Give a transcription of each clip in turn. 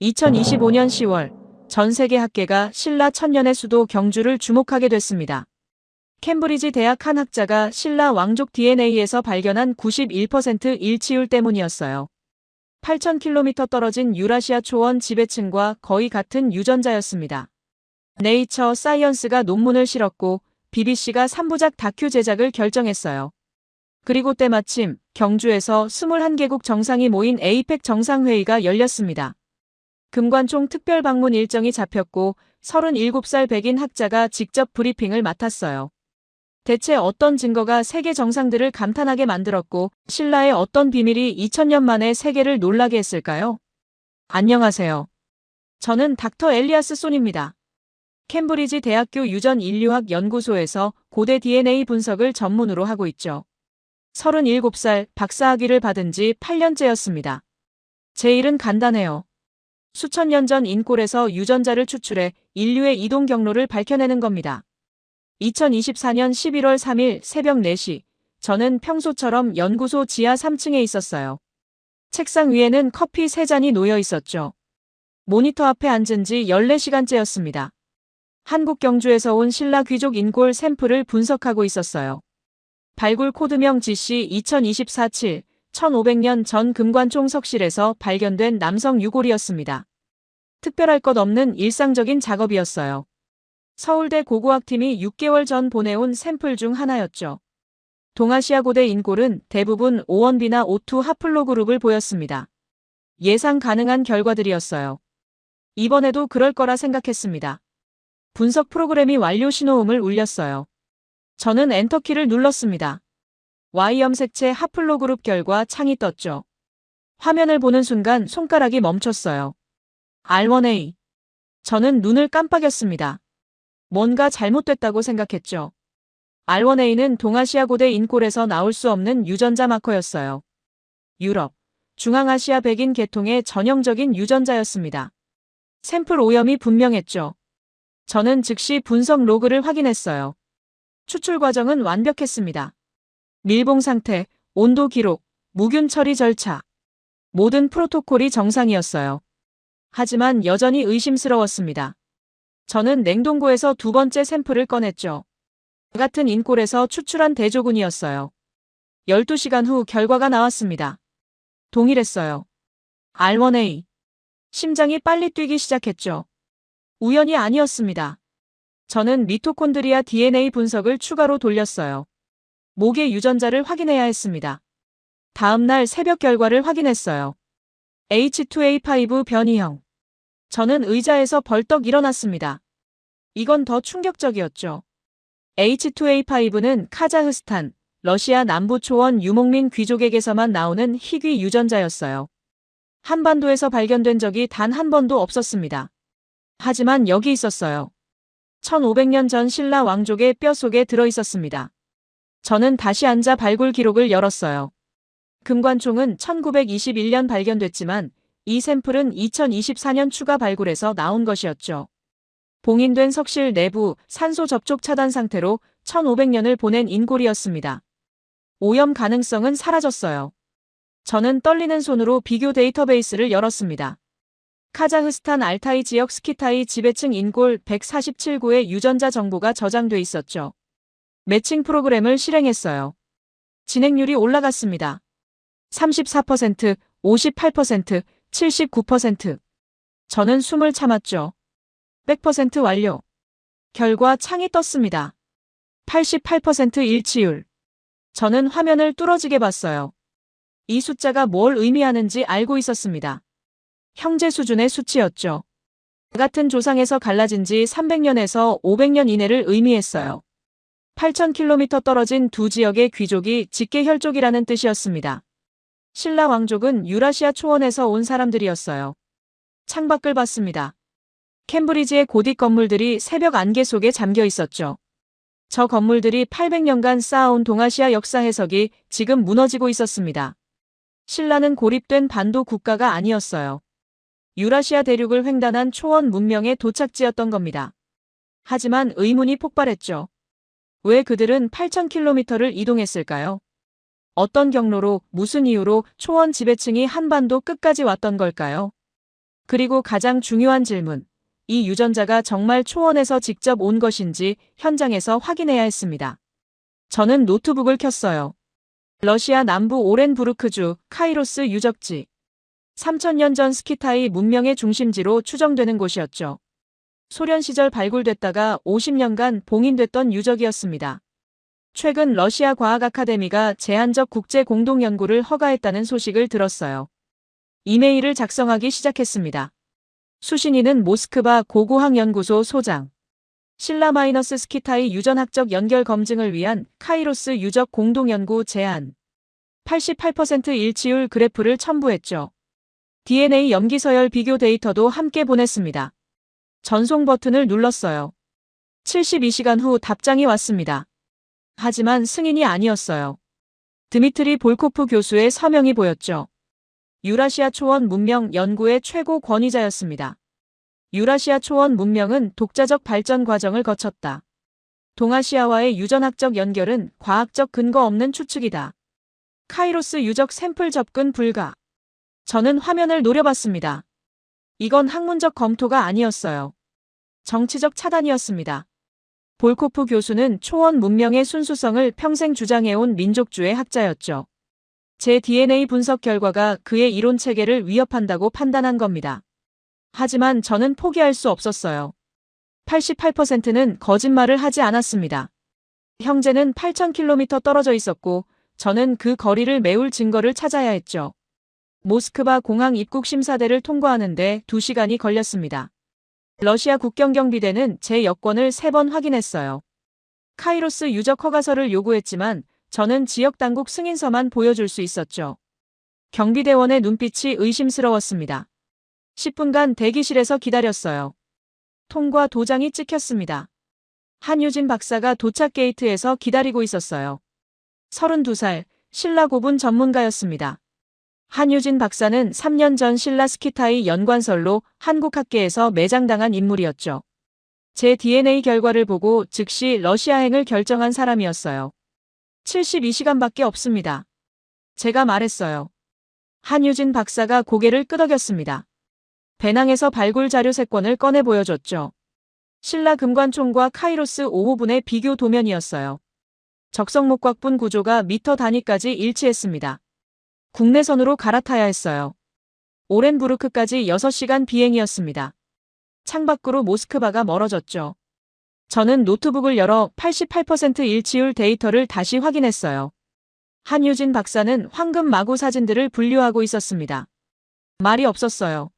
2025년 10월 전 세계 학계가 신라 천년의 수도 경주를 주목하게 됐습니다. 캠브리지 대학 한 학자가 신라 왕족 DNA에서 발견한 91% 일치율 때문이었어요. 8,000km 떨어진 유라시아 초원 지배층과 거의 같은 유전자였습니다. 네이처 사이언스가 논문을 실었고 BBC가 3부작 다큐 제작을 결정했어요. 그리고 때마침 경주에서 21개국 정상이 모인 에이펙 정상회의가 열렸습니다. 금관총 특별 방문 일정이 잡혔고 37살 백인 학자가 직접 브리핑을 맡았어요. 대체 어떤 증거가 세계 정상들을 감탄하게 만들었고 신라의 어떤 비밀이 2000년 만에 세계를 놀라게 했을까요? 안녕하세요. 저는 닥터 엘리아스 손입니다. 캠브리지 대학교 유전인류학 연구소에서 고대 DNA 분석을 전문으로 하고 있죠. 37살 박사학위를 받은 지 8년째였습니다. 제 일은 간단해요. 수천 년 전 인골에서 유전자를 추출해 인류의 이동 경로를 밝혀내는 겁니다. 2024년 11월 3일 새벽 4시, 저는 평소처럼 연구소 지하 3층에 있었어요. 책상 위에는 커피 3잔이 놓여 있었죠. 모니터 앞에 앉은 지 14시간째였습니다. 한국 경주에서 온 신라 귀족 인골 샘플을 분석하고 있었어요. 발굴 코드명 GC 2024-7, 1500년 전 금관총 석실에서 발견된 남성 유골이었습니다. 특별할 것 없는 일상적인 작업이었어요. 서울대 고고학팀이 6개월 전 보내온 샘플 중 하나였죠. 동아시아 고대 인골은 대부분 O1b나 O2 하플로그룹을 보였습니다. 예상 가능한 결과들이었어요. 이번에도 그럴 거라 생각했습니다. 분석 프로그램이 완료 신호음을 울렸어요. 저는 엔터키를 눌렀습니다. Y 염색체 하플로그룹 결과 창이 떴죠. 화면을 보는 순간 손가락이 멈췄어요. R1A. 저는 눈을 깜빡였습니다. 뭔가 잘못됐다고 생각했죠. R1A는 동아시아 고대 인골에서 나올 수 없는 유전자 마커였어요. 유럽, 중앙아시아 백인 계통의 전형적인 유전자였습니다. 샘플 오염이 분명했죠. 저는 즉시 분석 로그를 확인했어요. 추출 과정은 완벽했습니다. 밀봉 상태, 온도 기록, 무균 처리 절차. 모든 프로토콜이 정상이었어요. 하지만 여전히 의심스러웠습니다. 저는 냉동고에서 두 번째 샘플을 꺼냈죠. 같은 인골에서 추출한 대조군이었어요. 12시간 후 결과가 나왔습니다. 동일했어요. R1A. 심장이 빨리 뛰기 시작했죠. 우연이 아니었습니다. 저는 미토콘드리아 DNA 분석을 추가로 돌렸어요. 목의 유전자를 확인해야 했습니다. 다음 날 새벽 결과를 확인했어요. H2A5 변이형. 저는 의자에서 벌떡 일어났습니다. 이건 더 충격적이었죠. H2A5는 카자흐스탄, 러시아 남부 초원 유목민 귀족에게서만 나오는 희귀 유전자였어요. 한반도에서 발견된 적이 단 한 번도 없었습니다. 하지만 여기 있었어요. 1500년 전 신라 왕족의 뼈 속에 들어 있었습니다. 저는 다시 앉아 발굴 기록을 열었어요. 금관총은 1921년 발견됐지만 이 샘플은 2024년 추가 발굴에서 나온 것이었죠. 봉인된 석실 내부 산소 접촉 차단 상태로 1500년을 보낸 인골이었습니다. 오염 가능성은 사라졌어요. 저는 떨리는 손으로 비교 데이터베이스를 열었습니다. 카자흐스탄 알타이 지역 스키타이 지배층 인골 147구의 유전자 정보가 저장돼 있었죠. 매칭 프로그램을 실행했어요. 진행률이 올라갔습니다. 34%, 58%, 79%. 저는 숨을 참았죠. 100% 완료. 결과 창이 떴습니다. 88% 일치율. 저는 화면을 뚫어지게 봤어요. 이 숫자가 뭘 의미하는지 알고 있었습니다. 형제 수준의 수치였죠. 같은 조상에서 갈라진 지 300년에서 500년 이내를 의미했어요. 8,000km 떨어진 두 지역의 귀족이 직계혈족이라는 뜻이었습니다. 신라 왕족은 유라시아 초원에서 온 사람들이었어요. 창밖을 봤습니다. 캠브리지의 고딕 건물들이 새벽 안개 속에 잠겨 있었죠. 저 건물들이 800년간 쌓아온 동아시아 역사 해석이 지금 무너지고 있었습니다. 신라는 고립된 반도 국가가 아니었어요. 유라시아 대륙을 횡단한 초원 문명의 도착지였던 겁니다. 하지만 의문이 폭발했죠. 왜 그들은 8,000km를 이동했을까요? 어떤 경로로, 무슨 이유로 초원 지배층이 한반도 끝까지 왔던 걸까요? 그리고 가장 중요한 질문. 이 유전자가 정말 초원에서 직접 온 것인지 현장에서 확인해야 했습니다. 저는 노트북을 켰어요. 러시아 남부 오렌부르크주 카이로스 유적지. 3000년 전 스키타이 문명의 중심지로 추정되는 곳이었죠. 소련 시절 발굴됐다가 50년간 봉인됐던 유적이었습니다. 최근 러시아 과학 아카데미가 제한적 국제 공동 연구를 허가했다는 소식을 들었어요. 이메일을 작성하기 시작했습니다. 수신인은 모스크바 고고학연구소 소장. 신라-스키타이 유전학적 연결 검증을 위한 카이로스 유적 공동연구 제안. 88% 일치율 그래프를 첨부했죠. DNA 염기서열 비교 데이터도 함께 보냈습니다. 전송 버튼을 눌렀어요. 72시간 후 답장이 왔습니다. 하지만 승인이 아니었어요. 드미트리 볼코프 교수의 서명이 보였죠. 유라시아 초원 문명 연구의 최고 권위자였습니다. 유라시아 초원 문명은 독자적 발전 과정을 거쳤다. 동아시아와의 유전학적 연결은 과학적 근거 없는 추측이다. 카이로스 유적 샘플 접근 불가. 저는 화면을 노려봤습니다. 이건 학문적 검토가 아니었어요. 정치적 차단이었습니다. 볼코프 교수는 초원 문명의 순수성을 평생 주장해온 민족주의 학자였죠. 제 DNA 분석 결과가 그의 이론 체계를 위협한다고 판단한 겁니다. 하지만 저는 포기할 수 없었어요. 88%는 거짓말을 하지 않았습니다. 형제는 8,000km 떨어져 있었고 저는 그 거리를 메울 증거를 찾아야 했죠. 모스크바 공항 입국 심사대를 통과하는데 2시간이 걸렸습니다. 러시아 국경경비대는 제 여권을 3번 확인했어요. 카이로스 유적 허가서를 요구했지만 저는 지역당국 승인서만 보여줄 수 있었죠. 경비대원의 눈빛이 의심스러웠습니다. 10분간 대기실에서 기다렸어요. 통과 도장이 찍혔습니다. 한유진 박사가 도착 게이트에서 기다리고 있었어요. 32살, 신라 고분 전문가였습니다. 한유진 박사는 3년 전 신라 스키타이 연관설로 한국학계에서 매장당한 인물이었죠. 제 DNA 결과를 보고 즉시 러시아행을 결정한 사람이었어요. 72시간밖에 없습니다. 제가 말했어요. 한유진 박사가 고개를 끄덕였습니다. 배낭에서 발굴 자료 3건을 꺼내 보여줬죠. 신라 금관총과 카이로스 5호분의 비교 도면이었어요. 적성목곽분 구조가 미터 단위까지 일치했습니다. 국내선으로 갈아타야 했어요. 오렌부르크까지 6시간 비행이었습니다. 창밖으로 모스크바가 멀어졌죠. 저는 노트북을 열어 88% 일치율 데이터를 다시 확인했어요. 한유진 박사는 황금 마구 사진들을 분류하고 있었습니다. 말이 없었어요.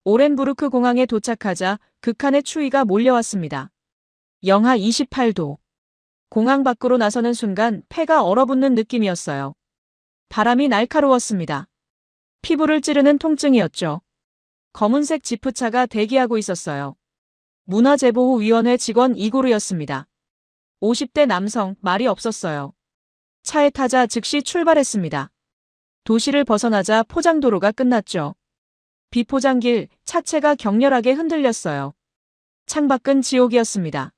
오렌부르크 공항에 도착하자 극한의 추위가 몰려왔습니다. 영하 28도. 공항 밖으로 나서는 순간 폐가 얼어붙는 느낌이었어요. 바람이 날카로웠습니다. 피부를 찌르는 통증이었죠. 검은색 지프차가 대기하고 있었어요. 문화재보호위원회 직원 이고르였습니다. 50대 남성, 말이 없었어요. 차에 타자 즉시 출발했습니다. 도시를 벗어나자 포장도로가 끝났죠. 비포장길, 차체가 격렬하게 흔들렸어요. 창밖은 지옥이었습니다.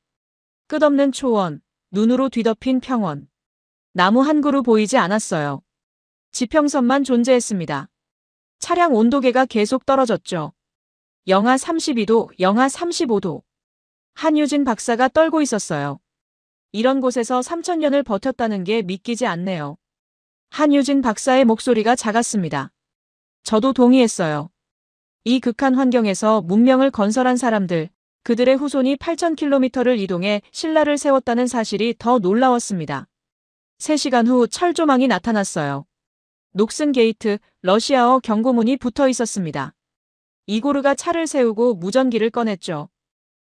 끝없는 초원, 눈으로 뒤덮인 평원. 나무 한 그루 보이지 않았어요. 지평선만 존재했습니다. 차량 온도계가 계속 떨어졌죠. 영하 32도, 영하 35도. 한유진 박사가 떨고 있었어요. 이런 곳에서 3000년을 버텼다는 게 믿기지 않네요. 한유진 박사의 목소리가 작았습니다. 저도 동의했어요. 이 극한 환경에서 문명을 건설한 사람들, 그들의 후손이 8000km를 이동해 신라를 세웠다는 사실이 더 놀라웠습니다. 3시간 후 철조망이 나타났어요. 녹슨 게이트, 러시아어 경고문이 붙어 있었습니다. 이고르가 차를 세우고 무전기를 꺼냈죠.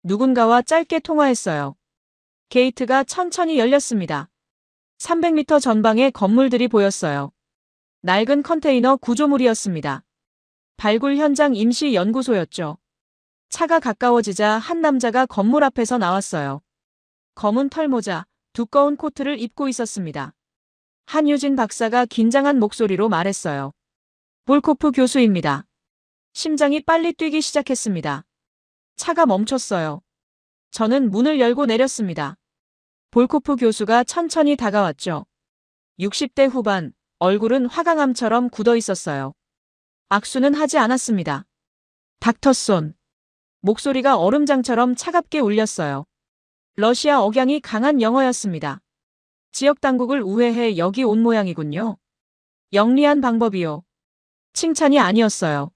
누군가와 짧게 통화했어요. 게이트가 천천히 열렸습니다. 300m 전방에 건물들이 보였어요. 낡은 컨테이너 구조물이었습니다. 발굴 현장 임시 연구소였죠. 차가 가까워지자 한 남자가 건물 앞에서 나왔어요. 검은 털모자, 두꺼운 코트를 입고 있었습니다. 한유진 박사가 긴장한 목소리로 말했어요. 볼코프 교수입니다. 심장이 빨리 뛰기 시작했습니다. 차가 멈췄어요. 저는 문을 열고 내렸습니다. 볼코프 교수가 천천히 다가왔죠. 60대 후반, 얼굴은 화강암처럼 굳어 있었어요. 악수는 하지 않았습니다. 닥터손. 목소리가 얼음장처럼 차갑게 울렸어요. 러시아 억양이 강한 영어였습니다. 지역 당국을 우회해 여기 온 모양이군요. 영리한 방법이요. 칭찬이 아니었어요.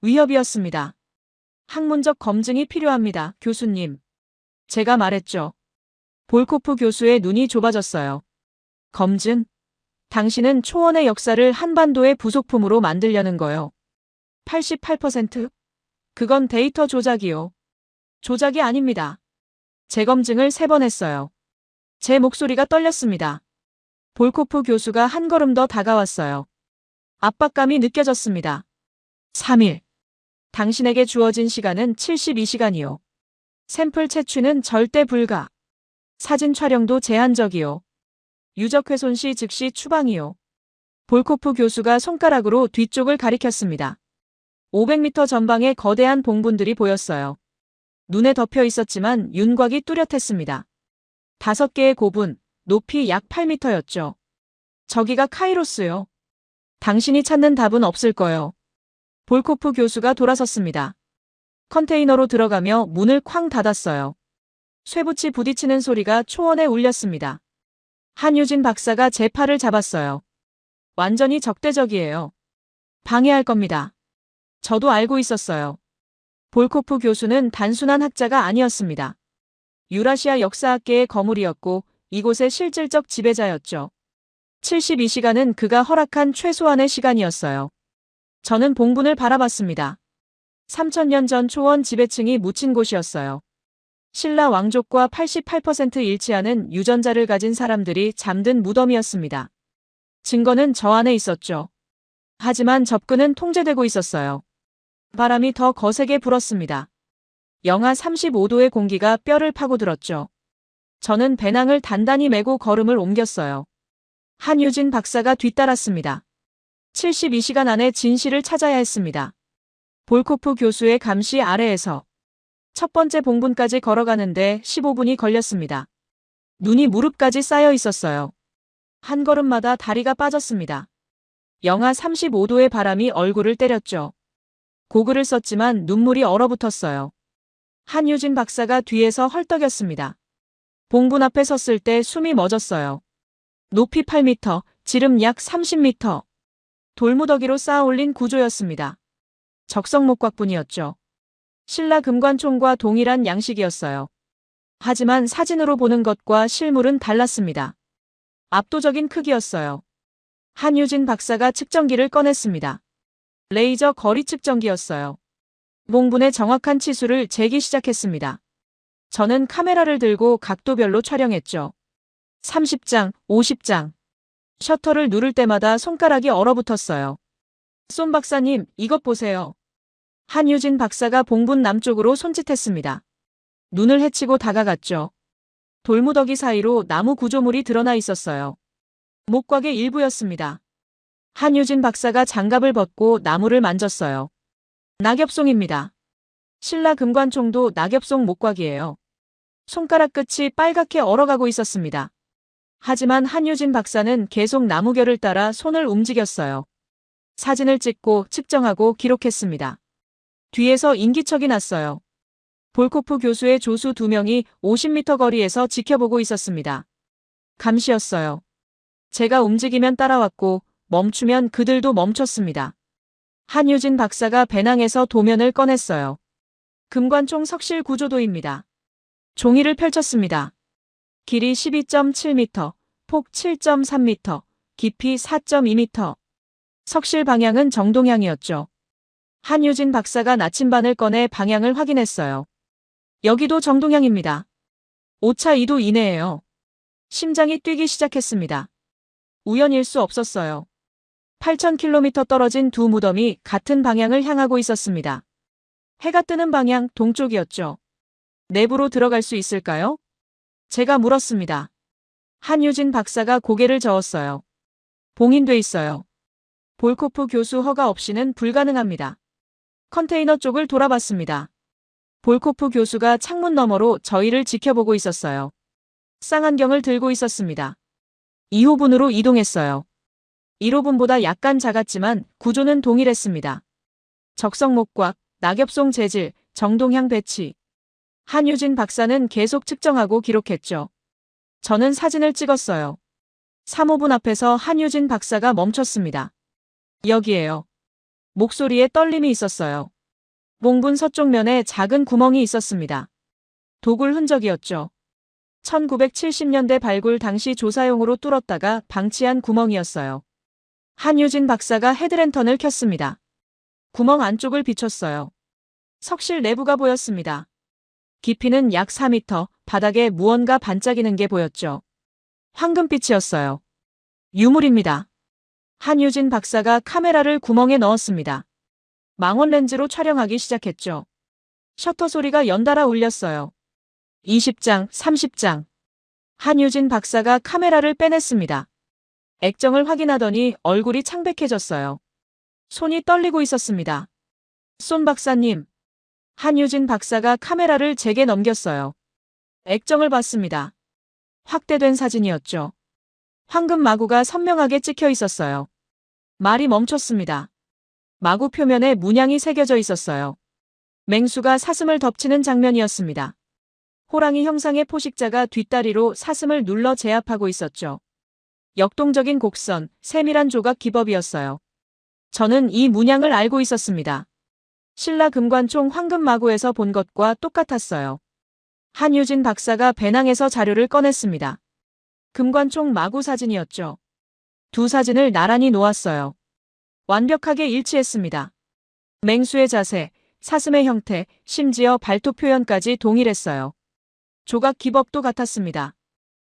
위협이었습니다. 학문적 검증이 필요합니다, 교수님. 제가 말했죠. 볼코프 교수의 눈이 좁아졌어요. 검증? 당신은 초원의 역사를 한반도의 부속품으로 만들려는 거요. 88%? 그건 데이터 조작이요. 조작이 아닙니다. 재검증을 3번 했어요. 제 목소리가 떨렸습니다. 볼코프 교수가 한 걸음 더 다가왔어요. 압박감이 느껴졌습니다. 3일. 당신에게 주어진 시간은 72시간이요. 샘플 채취는 절대 불가. 사진 촬영도 제한적이요. 유적 훼손 시 즉시 추방이요. 볼코프 교수가 손가락으로 뒤쪽을 가리켰습니다. 500m 전방에 거대한 봉분들이 보였어요. 눈에 덮여 있었지만 윤곽이 뚜렷했습니다. 5개의 고분, 높이 약 8m였죠. 저기가 카이로스요. 당신이 찾는 답은 없을 거요. 볼코프 교수가 돌아섰습니다. 컨테이너로 들어가며 문을 쾅 닫았어요. 쇠붙이 부딪히는 소리가 초원에 울렸습니다. 한유진 박사가 제 팔을 잡았어요. 완전히 적대적이에요. 방해할 겁니다. 저도 알고 있었어요. 볼코프 교수는 단순한 학자가 아니었습니다. 유라시아 역사학계의 거물이었고 이곳의 실질적 지배자였죠. 72시간은 그가 허락한 최소한의 시간이었어요. 저는 봉분을 바라봤습니다. 3000년 전 초원 지배층이 묻힌 곳이었어요. 신라 왕족과 88% 일치하는 유전자를 가진 사람들이 잠든 무덤이었습니다. 증거는 저 안에 있었죠. 하지만 접근은 통제되고 있었어요. 바람이 더 거세게 불었습니다. 영하 35도의 공기가 뼈를 파고들었죠. 저는 배낭을 단단히 메고 걸음을 옮겼어요. 한유진 박사가 뒤따랐습니다. 72시간 안에 진실을 찾아야 했습니다. 볼코프 교수의 감시 아래에서 첫 번째 봉분까지 걸어가는데 15분이 걸렸습니다. 눈이 무릎까지 쌓여 있었어요. 한 걸음마다 다리가 빠졌습니다. 영하 35도의 바람이 얼굴을 때렸죠. 고글을 썼지만 눈물이 얼어붙었어요. 한유진 박사가 뒤에서 헐떡였습니다. 봉분 앞에 섰을 때 숨이 멎었어요. 높이 8m, 지름 약 30m. 돌무더기로 쌓아 올린 구조였습니다. 적성목곽뿐이었죠. 신라 금관총과 동일한 양식이었어요. 하지만 사진으로 보는 것과 실물은 달랐습니다. 압도적인 크기였어요. 한유진 박사가 측정기를 꺼냈습니다. 레이저 거리 측정기였어요. 봉분의 정확한 치수를 재기 시작했습니다. 저는 카메라를 들고 각도별로 촬영했죠. 30장, 50장. 셔터를 누를 때마다 손가락이 얼어붙었어요. 쏨 박사님, 이것 보세요. 한유진 박사가 봉분 남쪽으로 손짓했습니다. 눈을 헤치고 다가갔죠. 돌무더기 사이로 나무 구조물이 드러나 있었어요. 목곽의 일부였습니다. 한유진 박사가 장갑을 벗고 나무를 만졌어요. 낙엽송입니다. 신라 금관총도 낙엽송 목곽이에요. 손가락 끝이 빨갛게 얼어가고 있었습니다. 하지만 한유진 박사는 계속 나무결을 따라 손을 움직였어요. 사진을 찍고 측정하고 기록했습니다. 뒤에서 인기척이 났어요. 볼코프 교수의 조수 2명이 50m 거리에서 지켜보고 있었습니다. 감시였어요. 제가 움직이면 따라왔고 멈추면 그들도 멈췄습니다. 한유진 박사가 배낭에서 도면을 꺼냈어요. 금관총 석실 구조도입니다. 종이를 펼쳤습니다. 길이 12.7m, 폭 7.3m, 깊이 4.2m. 석실 방향은 정동향이었죠. 한유진 박사가 나침반을 꺼내 방향을 확인했어요. 여기도 정동향입니다. 오차 2도 이내예요. 심장이 뛰기 시작했습니다. 우연일 수 없었어요. 8,000km 떨어진 두 무덤이 같은 방향을 향하고 있었습니다. 해가 뜨는 방향 동쪽이었죠. 내부로 들어갈 수 있을까요? 제가 물었습니다. 한유진 박사가 고개를 저었어요. 봉인돼 있어요. 볼코프 교수 허가 없이는 불가능합니다. 컨테이너 쪽을 돌아봤습니다. 볼코프 교수가 창문 너머로 저희를 지켜보고 있었어요. 쌍안경을 들고 있었습니다. 2호분으로 이동했어요. 1호분보다 약간 작았지만 구조는 동일했습니다. 적성목곽, 낙엽송 재질, 정동향 배치. 한유진 박사는 계속 측정하고 기록했죠. 저는 사진을 찍었어요. 사모분 앞에서 한유진 박사가 멈췄습니다. 여기에요. 목소리에 떨림이 있었어요. 몽분 서쪽 면에 작은 구멍이 있었습니다. 도굴 흔적이었죠. 1970년대 발굴 당시 조사용으로 뚫었다가 방치한 구멍이었어요. 한유진 박사가 헤드랜턴을 켰습니다. 구멍 안쪽을 비췄어요. 석실 내부가 보였습니다. 깊이는 약 4m, 바닥에 무언가 반짝이는 게 보였죠. 황금빛이었어요. 유물입니다. 한유진 박사가 카메라를 구멍에 넣었습니다. 망원 렌즈로 촬영하기 시작했죠. 셔터 소리가 연달아 울렸어요. 20장, 30장. 한유진 박사가 카메라를 빼냈습니다. 액정을 확인하더니 얼굴이 창백해졌어요. 손이 떨리고 있었습니다. 손 박사님. 한유진 박사가 카메라를 제게 넘겼어요. 액정을 봤습니다. 확대된 사진이었죠. 황금 마구가 선명하게 찍혀 있었어요. 말이 멈췄습니다. 마구 표면에 문양이 새겨져 있었어요. 맹수가 사슴을 덮치는 장면이었습니다. 호랑이 형상의 포식자가 뒷다리로 사슴을 눌러 제압하고 있었죠. 역동적인 곡선, 세밀한 조각 기법이었어요. 저는 이 문양을 알고 있었습니다. 신라 금관총 황금마구에서 본 것과 똑같았어요. 한유진 박사가 배낭에서 자료를 꺼냈습니다. 금관총 마구 사진이었죠. 두 사진을 나란히 놓았어요. 완벽하게 일치했습니다. 맹수의 자세, 사슴의 형태, 심지어 발톱 표현까지 동일했어요. 조각 기법도 같았습니다.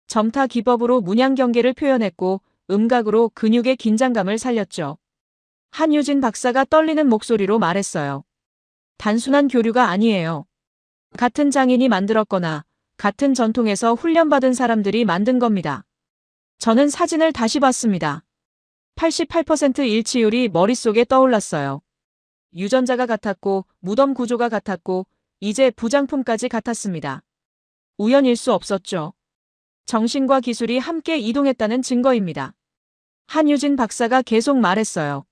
점타 기법으로 문양 경계를 표현했고 음각으로 근육의 긴장감을 살렸죠. 한유진 박사가 떨리는 목소리로 말했어요. 단순한 교류가 아니에요. 같은 장인이 만들었거나 같은 전통에서 훈련받은 사람들이 만든 겁니다. 저는 사진을 다시 봤습니다. 88% 일치율이 머릿속에 떠올랐어요. 유전자가 같았고 무덤 구조가 같았고 이제 부장품까지 같았습니다. 우연일 수 없었죠. 정신과 기술이 함께 이동했다는 증거입니다. 한유진 박사가 계속 말했어요.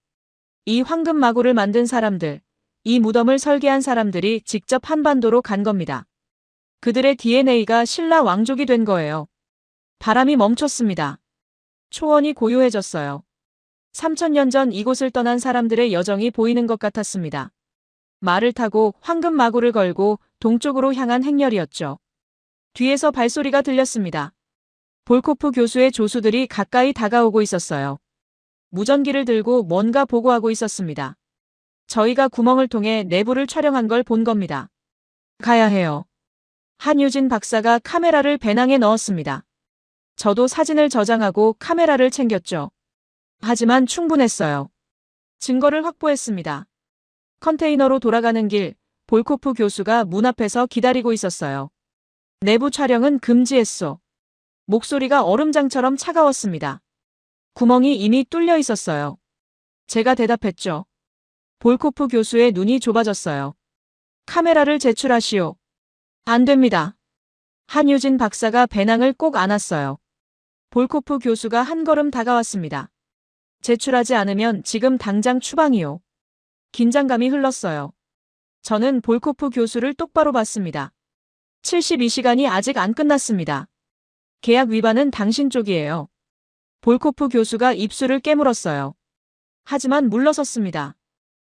이 황금 마구를 만든 사람들, 이 무덤을 설계한 사람들이 직접 한반도로 간 겁니다. 그들의 DNA가 신라 왕족이 된 거예요. 바람이 멈췄습니다. 초원이 고요해졌어요. 3000년 전 이곳을 떠난 사람들의 여정이 보이는 것 같았습니다. 말을 타고 황금 마구를 걸고 동쪽으로 향한 행렬이었죠. 뒤에서 발소리가 들렸습니다. 볼코프 교수의 조수들이 가까이 다가오고 있었어요. 무전기를 들고 뭔가 보고하고 있었습니다. 저희가 구멍을 통해 내부를 촬영한 걸 본 겁니다. 가야 해요. 한유진 박사가 카메라를 배낭에 넣었습니다. 저도 사진을 저장하고 카메라를 챙겼죠. 하지만 충분했어요. 증거를 확보했습니다. 컨테이너로 돌아가는 길, 볼코프 교수가 문 앞에서 기다리고 있었어요. 내부 촬영은 금지했소. 목소리가 얼음장처럼 차가웠습니다. 구멍이 이미 뚫려 있었어요. 제가 대답했죠. 볼코프 교수의 눈이 좁아졌어요. 카메라를 제출하시오. 안 됩니다. 한유진 박사가 배낭을 꼭 안았어요. 볼코프 교수가 한 걸음 다가왔습니다. 제출하지 않으면 지금 당장 추방이요. 긴장감이 흘렀어요. 저는 볼코프 교수를 똑바로 봤습니다. 72시간이 아직 안 끝났습니다. 계약 위반은 당신 쪽이에요. 볼코프 교수가 입술을 깨물었어요. 하지만 물러섰습니다.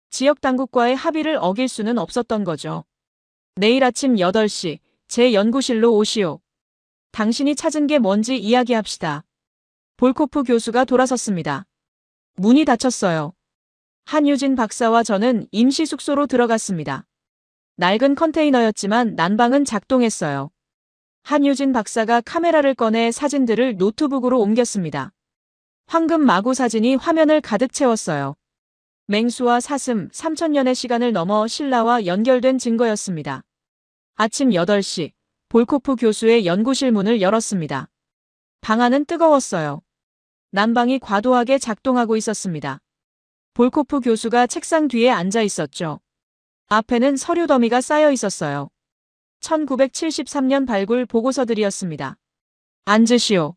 지역 당국과의 합의를 어길 수는 없었던 거죠. 내일 아침 8시 제 연구실로 오시오. 당신이 찾은 게 뭔지 이야기합시다. 볼코프 교수가 돌아섰습니다. 문이 닫혔어요. 한유진 박사와 저는 임시 숙소로 들어갔습니다. 낡은 컨테이너였지만 난방은 작동했어요. 한유진 박사가 카메라를 꺼내 사진들을 노트북으로 옮겼습니다. 황금 마구 사진이 화면을 가득 채웠어요. 맹수와 사슴 3000년의 시간을 넘어 신라와 연결된 증거였습니다. 아침 8시 볼코프 교수의 연구실 문을 열었습니다. 방 안은 뜨거웠어요. 난방이 과도하게 작동하고 있었습니다. 볼코프 교수가 책상 뒤에 앉아 있었죠. 앞에는 서류 더미가 쌓여 있었어요. 1973년 발굴 보고서들이었습니다. 앉으시오.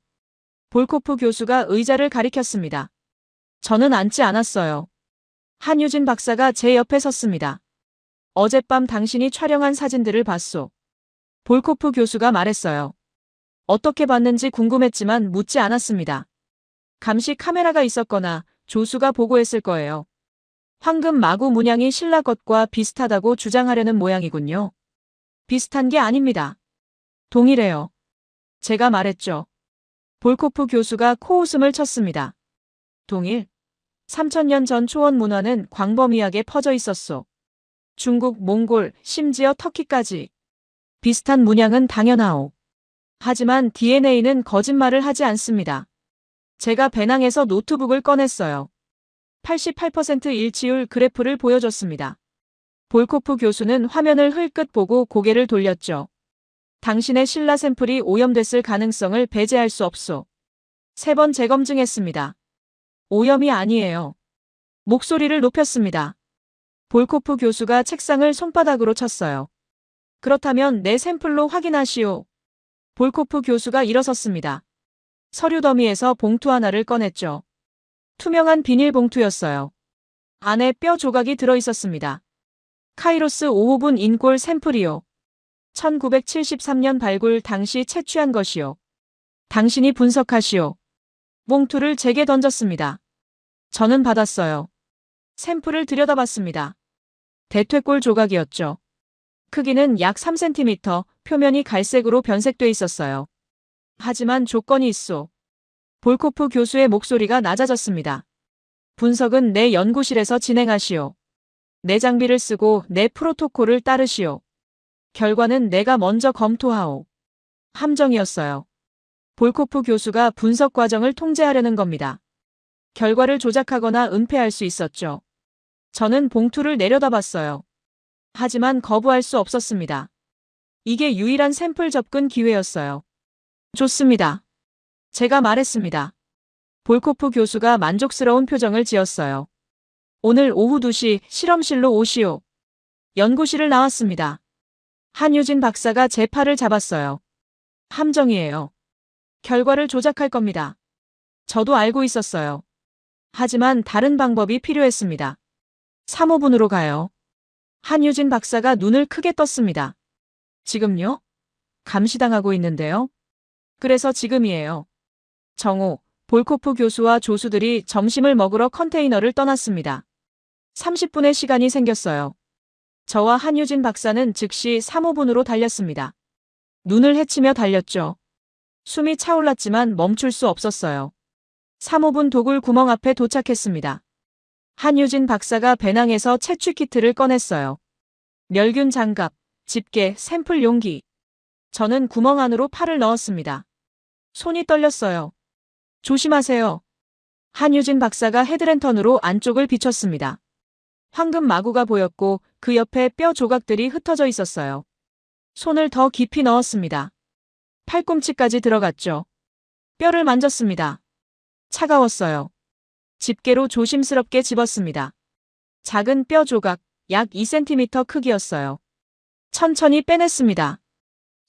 볼코프 교수가 의자를 가리켰습니다. 저는 앉지 않았어요. 한유진 박사가 제 옆에 섰습니다. 어젯밤 당신이 촬영한 사진들을 봤소. 볼코프 교수가 말했어요. 어떻게 봤는지 궁금했지만 묻지 않았습니다. 감시 카메라가 있었거나 조수가 보고했을 거예요. 황금 마구 문양이 신라 것과 비슷하다고 주장하려는 모양이군요. 비슷한 게 아닙니다. 동일해요. 제가 말했죠. 볼코프 교수가 코웃음을 쳤습니다. 동일? 3000년 전 초원 문화는 광범위하게 퍼져 있었소. 중국, 몽골, 심지어 터키까지. 비슷한 문양은 당연하오. 하지만 DNA는 거짓말을 하지 않습니다. 제가 배낭에서 노트북을 꺼냈어요. 88% 일치율 그래프를 보여줬습니다. 볼코프 교수는 화면을 흘끗 보고 고개를 돌렸죠. 당신의 신라 샘플이 오염됐을 가능성을 배제할 수 없소. 3번 재검증했습니다. 오염이 아니에요. 목소리를 높였습니다. 볼코프 교수가 책상을 손바닥으로 쳤어요. 그렇다면 내 샘플로 확인하시오. 볼코프 교수가 일어섰습니다. 서류 더미에서 봉투 하나를 꺼냈죠. 투명한 비닐봉투였어요. 안에 뼈 조각이 들어있었습니다. 카이로스 5호분 인골 샘플이요. 1973년 발굴 당시 채취한 것이요. 당신이 분석하시오. 봉투를 제게 던졌습니다. 저는 받았어요. 샘플을 들여다봤습니다. 대퇴골 조각이었죠. 크기는 약 3cm, 표면이 갈색으로 변색돼 있었어요. 하지만 조건이 있소. 볼코프 교수의 목소리가 낮아졌습니다. 분석은 내 연구실에서 진행하시오. 내 장비를 쓰고 내 프로토콜을 따르시오. 결과는 내가 먼저 검토하오. 함정이었어요. 볼코프 교수가 분석 과정을 통제하려는 겁니다. 결과를 조작하거나 은폐할 수 있었죠. 저는 봉투를 내려다봤어요. 하지만 거부할 수 없었습니다. 이게 유일한 샘플 접근 기회였어요. 좋습니다. 제가 말했습니다. 볼코프 교수가 만족스러운 표정을 지었어요. 오늘 오후 2시 실험실로 오시오. 연구실을 나왔습니다. 한유진 박사가 제 팔을 잡았어요. 함정이에요. 결과를 조작할 겁니다. 저도 알고 있었어요. 하지만 다른 방법이 필요했습니다. 3호분으로 가요. 한유진 박사가 눈을 크게 떴습니다. 지금요? 감시당하고 있는데요. 그래서 지금이에요. 정오, 볼코프 교수와 조수들이 점심을 먹으러 컨테이너를 떠났습니다. 30분의 시간이 생겼어요. 저와 한유진 박사는 즉시 3호분으로 달렸습니다. 눈을 헤치며 달렸죠. 숨이 차올랐지만 멈출 수 없었어요. 3호분 도굴 구멍 앞에 도착했습니다. 한유진 박사가 배낭에서 채취 키트를 꺼냈어요. 멸균 장갑, 집게, 샘플 용기. 저는 구멍 안으로 팔을 넣었습니다. 손이 떨렸어요. 조심하세요. 한유진 박사가 헤드랜턴으로 안쪽을 비췄습니다. 황금 마구가 보였고 그 옆에 뼈 조각들이 흩어져 있었어요. 손을 더 깊이 넣었습니다. 팔꿈치까지 들어갔죠. 뼈를 만졌습니다. 차가웠어요. 집게로 조심스럽게 집었습니다. 작은 뼈 조각, 약 2cm 크기였어요. 천천히 빼냈습니다.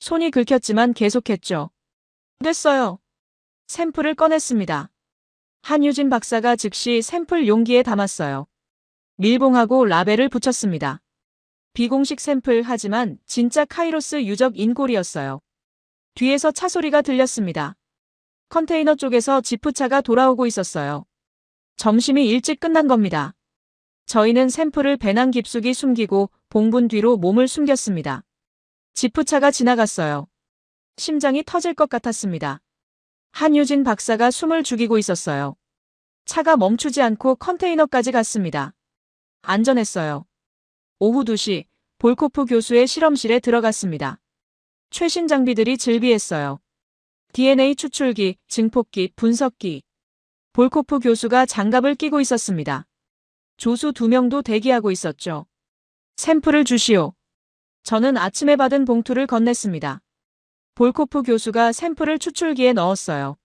손이 긁혔지만 계속했죠. 됐어요. 샘플을 꺼냈습니다. 한유진 박사가 즉시 샘플 용기에 담았어요. 밀봉하고 라벨을 붙였습니다. 비공식 샘플 하지만 진짜 카이로스 유적 인골이었어요. 뒤에서 차 소리가 들렸습니다. 컨테이너 쪽에서 지프차가 돌아오고 있었어요. 점심이 일찍 끝난 겁니다. 저희는 샘플을 배낭 깊숙이 숨기고 봉분 뒤로 몸을 숨겼습니다. 지프차가 지나갔어요. 심장이 터질 것 같았습니다. 한유진 박사가 숨을 죽이고 있었어요. 차가 멈추지 않고 컨테이너까지 갔습니다. 안전했어요. 오후 2시, 볼코프 교수의 실험실에 들어갔습니다. 최신 장비들이 즐비했어요. DNA 추출기, 증폭기, 분석기. 볼코프 교수가 장갑을 끼고 있었습니다. 조수 2명도 대기하고 있었죠. 샘플을 주시오. 저는 아침에 받은 봉투를 건넸습니다. 볼코프 교수가 샘플을 추출기에 넣었어요.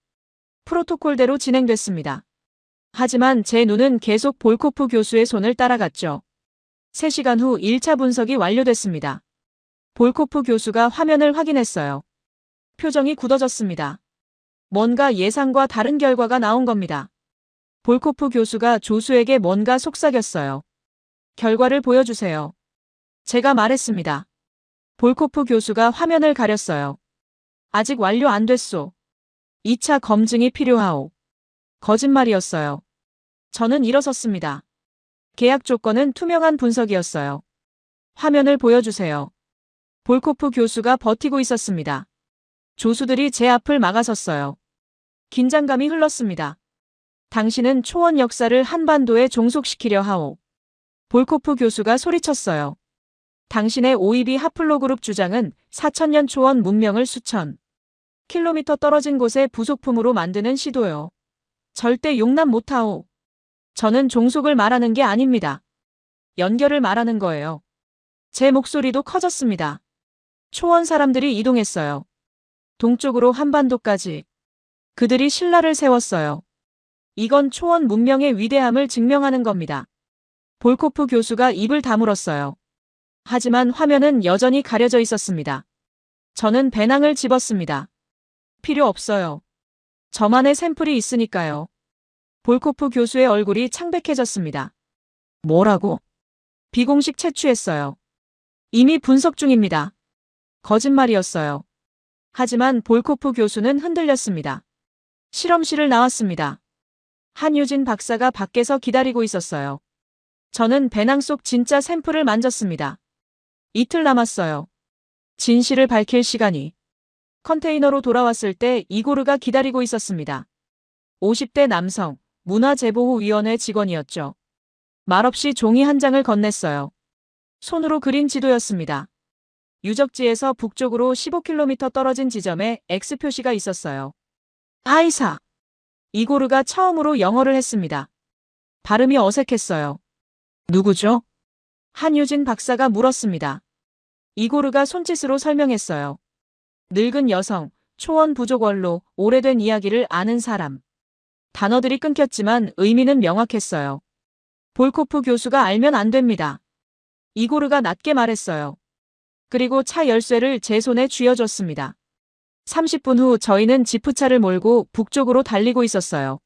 프로토콜대로 진행됐습니다. 하지만 제 눈은 계속 볼코프 교수의 손을 따라갔죠. 3시간 후 1차 분석이 완료됐습니다. 볼코프 교수가 화면을 확인했어요. 표정이 굳어졌습니다. 뭔가 예상과 다른 결과가 나온 겁니다. 볼코프 교수가 조수에게 뭔가 속삭였어요. 결과를 보여주세요. 제가 말했습니다. 볼코프 교수가 화면을 가렸어요. 아직 완료 안 됐소. 2차 검증이 필요하오. 거짓말이었어요. 저는 일어섰습니다. 계약 조건은 투명한 분석이었어요. 화면을 보여주세요. 볼코프 교수가 버티고 있었습니다. 조수들이 제 앞을 막아섰어요. 긴장감이 흘렀습니다. 당신은 초원 역사를 한반도에 종속시키려 하오. 볼코프 교수가 소리쳤어요. 당신의 오이비 하플로그룹 주장은 4000년 초원 문명을 수천 킬로미터 떨어진 곳에 부속품으로 만드는 시도요. 절대 용납 못하오. 저는 종속을 말하는 게 아닙니다. 연결을 말하는 거예요. 제 목소리도 커졌습니다. 초원 사람들이 이동했어요. 동쪽으로 한반도까지. 그들이 신라를 세웠어요. 이건 초원 문명의 위대함을 증명하는 겁니다. 볼코프 교수가 입을 다물었어요. 하지만 화면은 여전히 가려져 있었습니다. 저는 배낭을 집었습니다. 필요 없어요. 저만의 샘플이 있으니까요. 볼코프 교수의 얼굴이 창백해졌습니다. 뭐라고? 비공식 채취했어요. 이미 분석 중입니다. 거짓말이었어요. 하지만 볼코프 교수는 흔들렸습니다. 실험실을 나왔습니다. 한유진 박사가 밖에서 기다리고 있었어요. 저는 배낭 속 진짜 샘플을 만졌습니다. 이틀 남았어요. 진실을 밝힐 시간이. 컨테이너로 돌아왔을 때 이고르가 기다리고 있었습니다. 50대 남성, 문화재보호위원회 직원이었죠. 말없이 종이 한 장을 건넸어요. 손으로 그린 지도였습니다. 유적지에서 북쪽으로 15km 떨어진 지점에 X 표시가 있었어요. 아이사. 이고르가 처음으로 영어를 했습니다. 발음이 어색했어요. 누구죠? 한유진 박사가 물었습니다. 이고르가 손짓으로 설명했어요. 늙은 여성, 초원 부족 원로, 오래된 이야기를 아는 사람. 단어들이 끊겼지만 의미는 명확했어요. 볼코프 교수가 알면 안 됩니다. 이고르가 낮게 말했어요. 그리고 차 열쇠를 제 손에 쥐어줬습니다. 30분 후 저희는 지프차를 몰고 북쪽으로 달리고 있었어요.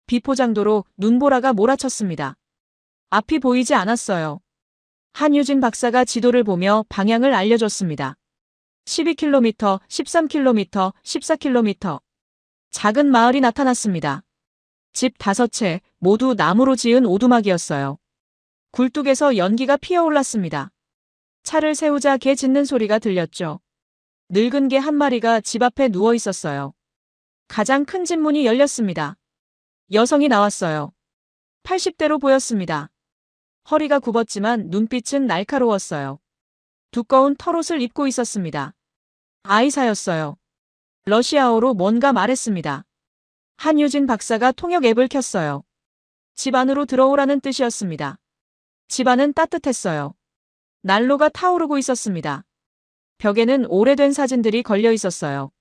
비포장도로 눈보라가 몰아쳤습니다. 앞이 보이지 않았어요. 한유진 박사가 지도를 보며 방향을 알려줬습니다. 12km, 13km, 14km. 작은 마을이 나타났습니다. 집 5채, 모두 나무로 지은 오두막이었어요. 굴뚝에서 연기가 피어올랐습니다. 차를 세우자 개 짖는 소리가 들렸죠. 늙은 개 한 마리가 집 앞에 누워 있었어요. 가장 큰 집 문이 열렸습니다. 여성이 나왔어요. 80대로 보였습니다. 허리가 굽었지만 눈빛은 날카로웠어요. 두꺼운 털옷을 입고 있었습니다. 아이사였어요. 러시아어로 뭔가 말했습니다. 한유진 박사가 통역 앱을 켰어요. 집 안으로 들어오라는 뜻이었습니다. 집 안은 따뜻했어요. 난로가 타오르고 있었습니다. 벽에는 오래된 사진들이 걸려 있었어요.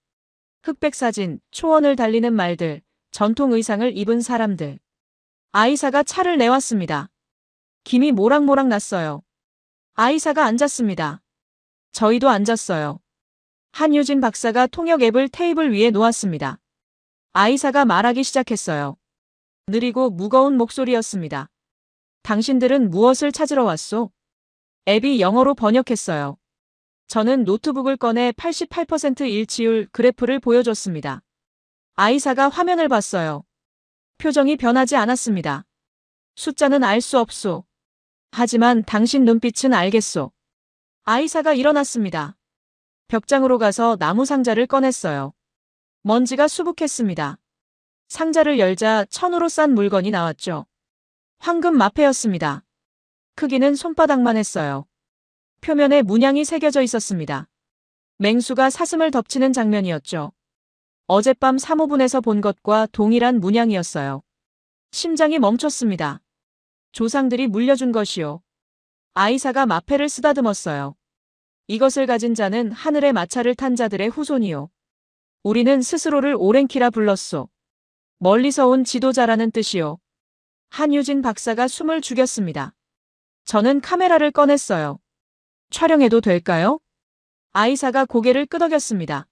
흑백 사진, 초원을 달리는 말들, 전통 의상을 입은 사람들. 아이사가 차를 내왔습니다. 김이 모락모락 났어요. 아이사가 앉았습니다. 저희도 앉았어요. 한유진 박사가 통역 앱을 테이블 위에 놓았습니다. 아이사가 말하기 시작했어요. 느리고 무거운 목소리였습니다. 당신들은 무엇을 찾으러 왔소? 앱이 영어로 번역했어요. 저는 노트북을 꺼내 88% 일치율 그래프를 보여줬습니다. 아이사가 화면을 봤어요. 표정이 변하지 않았습니다. 숫자는 알 수 없소. 하지만 당신 눈빛은 알겠소. 아이사가 일어났습니다. 벽장으로 가서 나무 상자를 꺼냈어요. 먼지가 수북했습니다. 상자를 열자 천으로 싼 물건이 나왔죠. 황금 마패였습니다. 크기는 손바닥만 했어요. 표면에 문양이 새겨져 있었습니다. 맹수가 사슴을 덮치는 장면이었죠. 어젯밤 사모분에서 본 것과 동일한 문양이었어요. 심장이 멈췄습니다. 조상들이 물려준 것이요. 아이사가 마패를 쓰다듬었어요. 이것을 가진 자는 하늘의 마차를 탄 자들의 후손이요. 우리는 스스로를 오랭키라 불렀소. 멀리서 온 지도자라는 뜻이요. 한유진 박사가 숨을 죽였습니다. 저는 카메라를 꺼냈어요. 촬영해도 될까요? 아이사가 고개를 끄덕였습니다.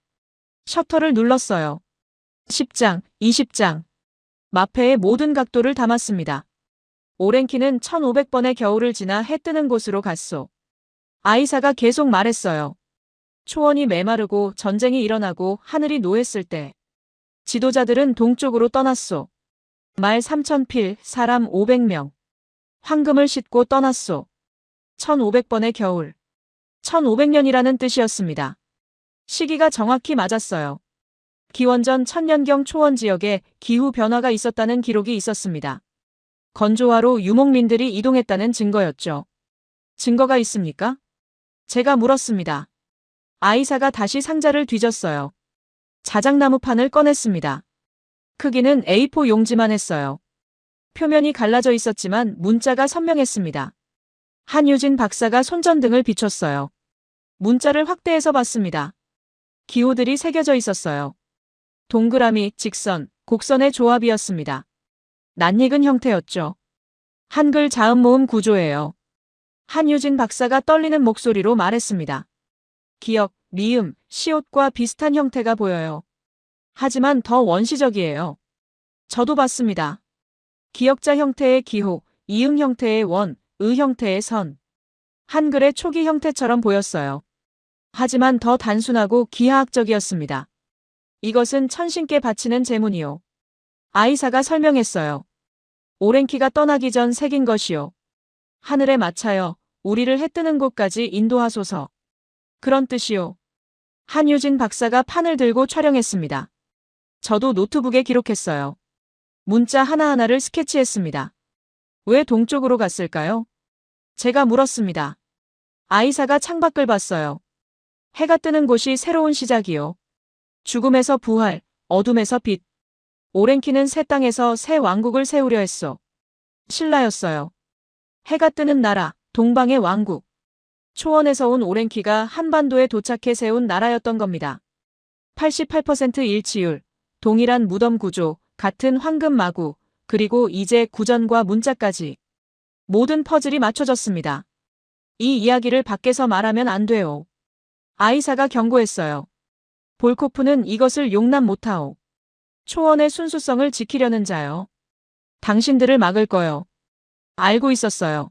셔터를 눌렀어요. 10장, 20장. 마패의 모든 각도를 담았습니다. 오랭키는 1500번의 겨울을 지나 해 뜨는 곳으로 갔소. 아이사가 계속 말했어요. 초원이 메마르고 전쟁이 일어나고 하늘이 노했을 때 지도자들은 동쪽으로 떠났소. 말 3,000필, 사람 500명. 황금을 싣고 떠났소. 1500번의 겨울. 1500년이라는 뜻이었습니다. 시기가 정확히 맞았어요. 기원전 1000년경 초원 지역에 기후 변화가 있었다는 기록이 있었습니다. 건조화로 유목민들이 이동했다는 증거였죠. 증거가 있습니까? 제가 물었습니다. 아이사가 다시 상자를 뒤졌어요. 자작나무판을 꺼냈습니다. 크기는 A4 용지만 했어요. 표면이 갈라져 있었지만 문자가 선명했습니다. 한유진 박사가 손전등을 비췄어요. 문자를 확대해서 봤습니다. 기호들이 새겨져 있었어요. 동그라미, 직선, 곡선의 조합이었습니다. 낯익은 형태였죠. 한글 자음 모음 구조예요. 한유진 박사가 떨리는 목소리로 말했습니다. 기역, 미음, 시옷과 비슷한 형태가 보여요. 하지만 더 원시적이에요. 저도 봤습니다. 기역자 형태의 기호, 이응 형태의 원, 의 형태의 선. 한글의 초기 형태처럼 보였어요. 하지만 더 단순하고 기하학적이었습니다. 이것은 천신께 바치는 제문이요. 아이사가 설명했어요. 오랭키가 떠나기 전 새긴 것이요. 하늘에 마차여 우리를 해뜨는 곳까지 인도하소서. 그런 뜻이요. 한유진 박사가 판을 들고 촬영했습니다. 저도 노트북에 기록했어요. 문자 하나하나를 스케치했습니다. 왜 동쪽으로 갔을까요? 제가 물었습니다. 아이사가 창밖을 봤어요. 해가 뜨는 곳이 새로운 시작이요. 죽음에서 부활, 어둠에서 빛. 오랭키는 새 땅에서 새 왕국을 세우려 했소. 신라였어요. 해가 뜨는 나라, 동방의 왕국. 초원에서 온 오랭키가 한반도에 도착해 세운 나라였던 겁니다. 88% 일치율, 동일한 무덤 구조, 같은 황금 마구, 그리고 이제 구전과 문자까지. 모든 퍼즐이 맞춰졌습니다. 이 이야기를 밖에서 말하면 안 돼요. 아이사가 경고했어요. 볼코프는 이것을 용납 못하오. 초원의 순수성을 지키려는 자요. 당신들을 막을 거요. 알고 있었어요.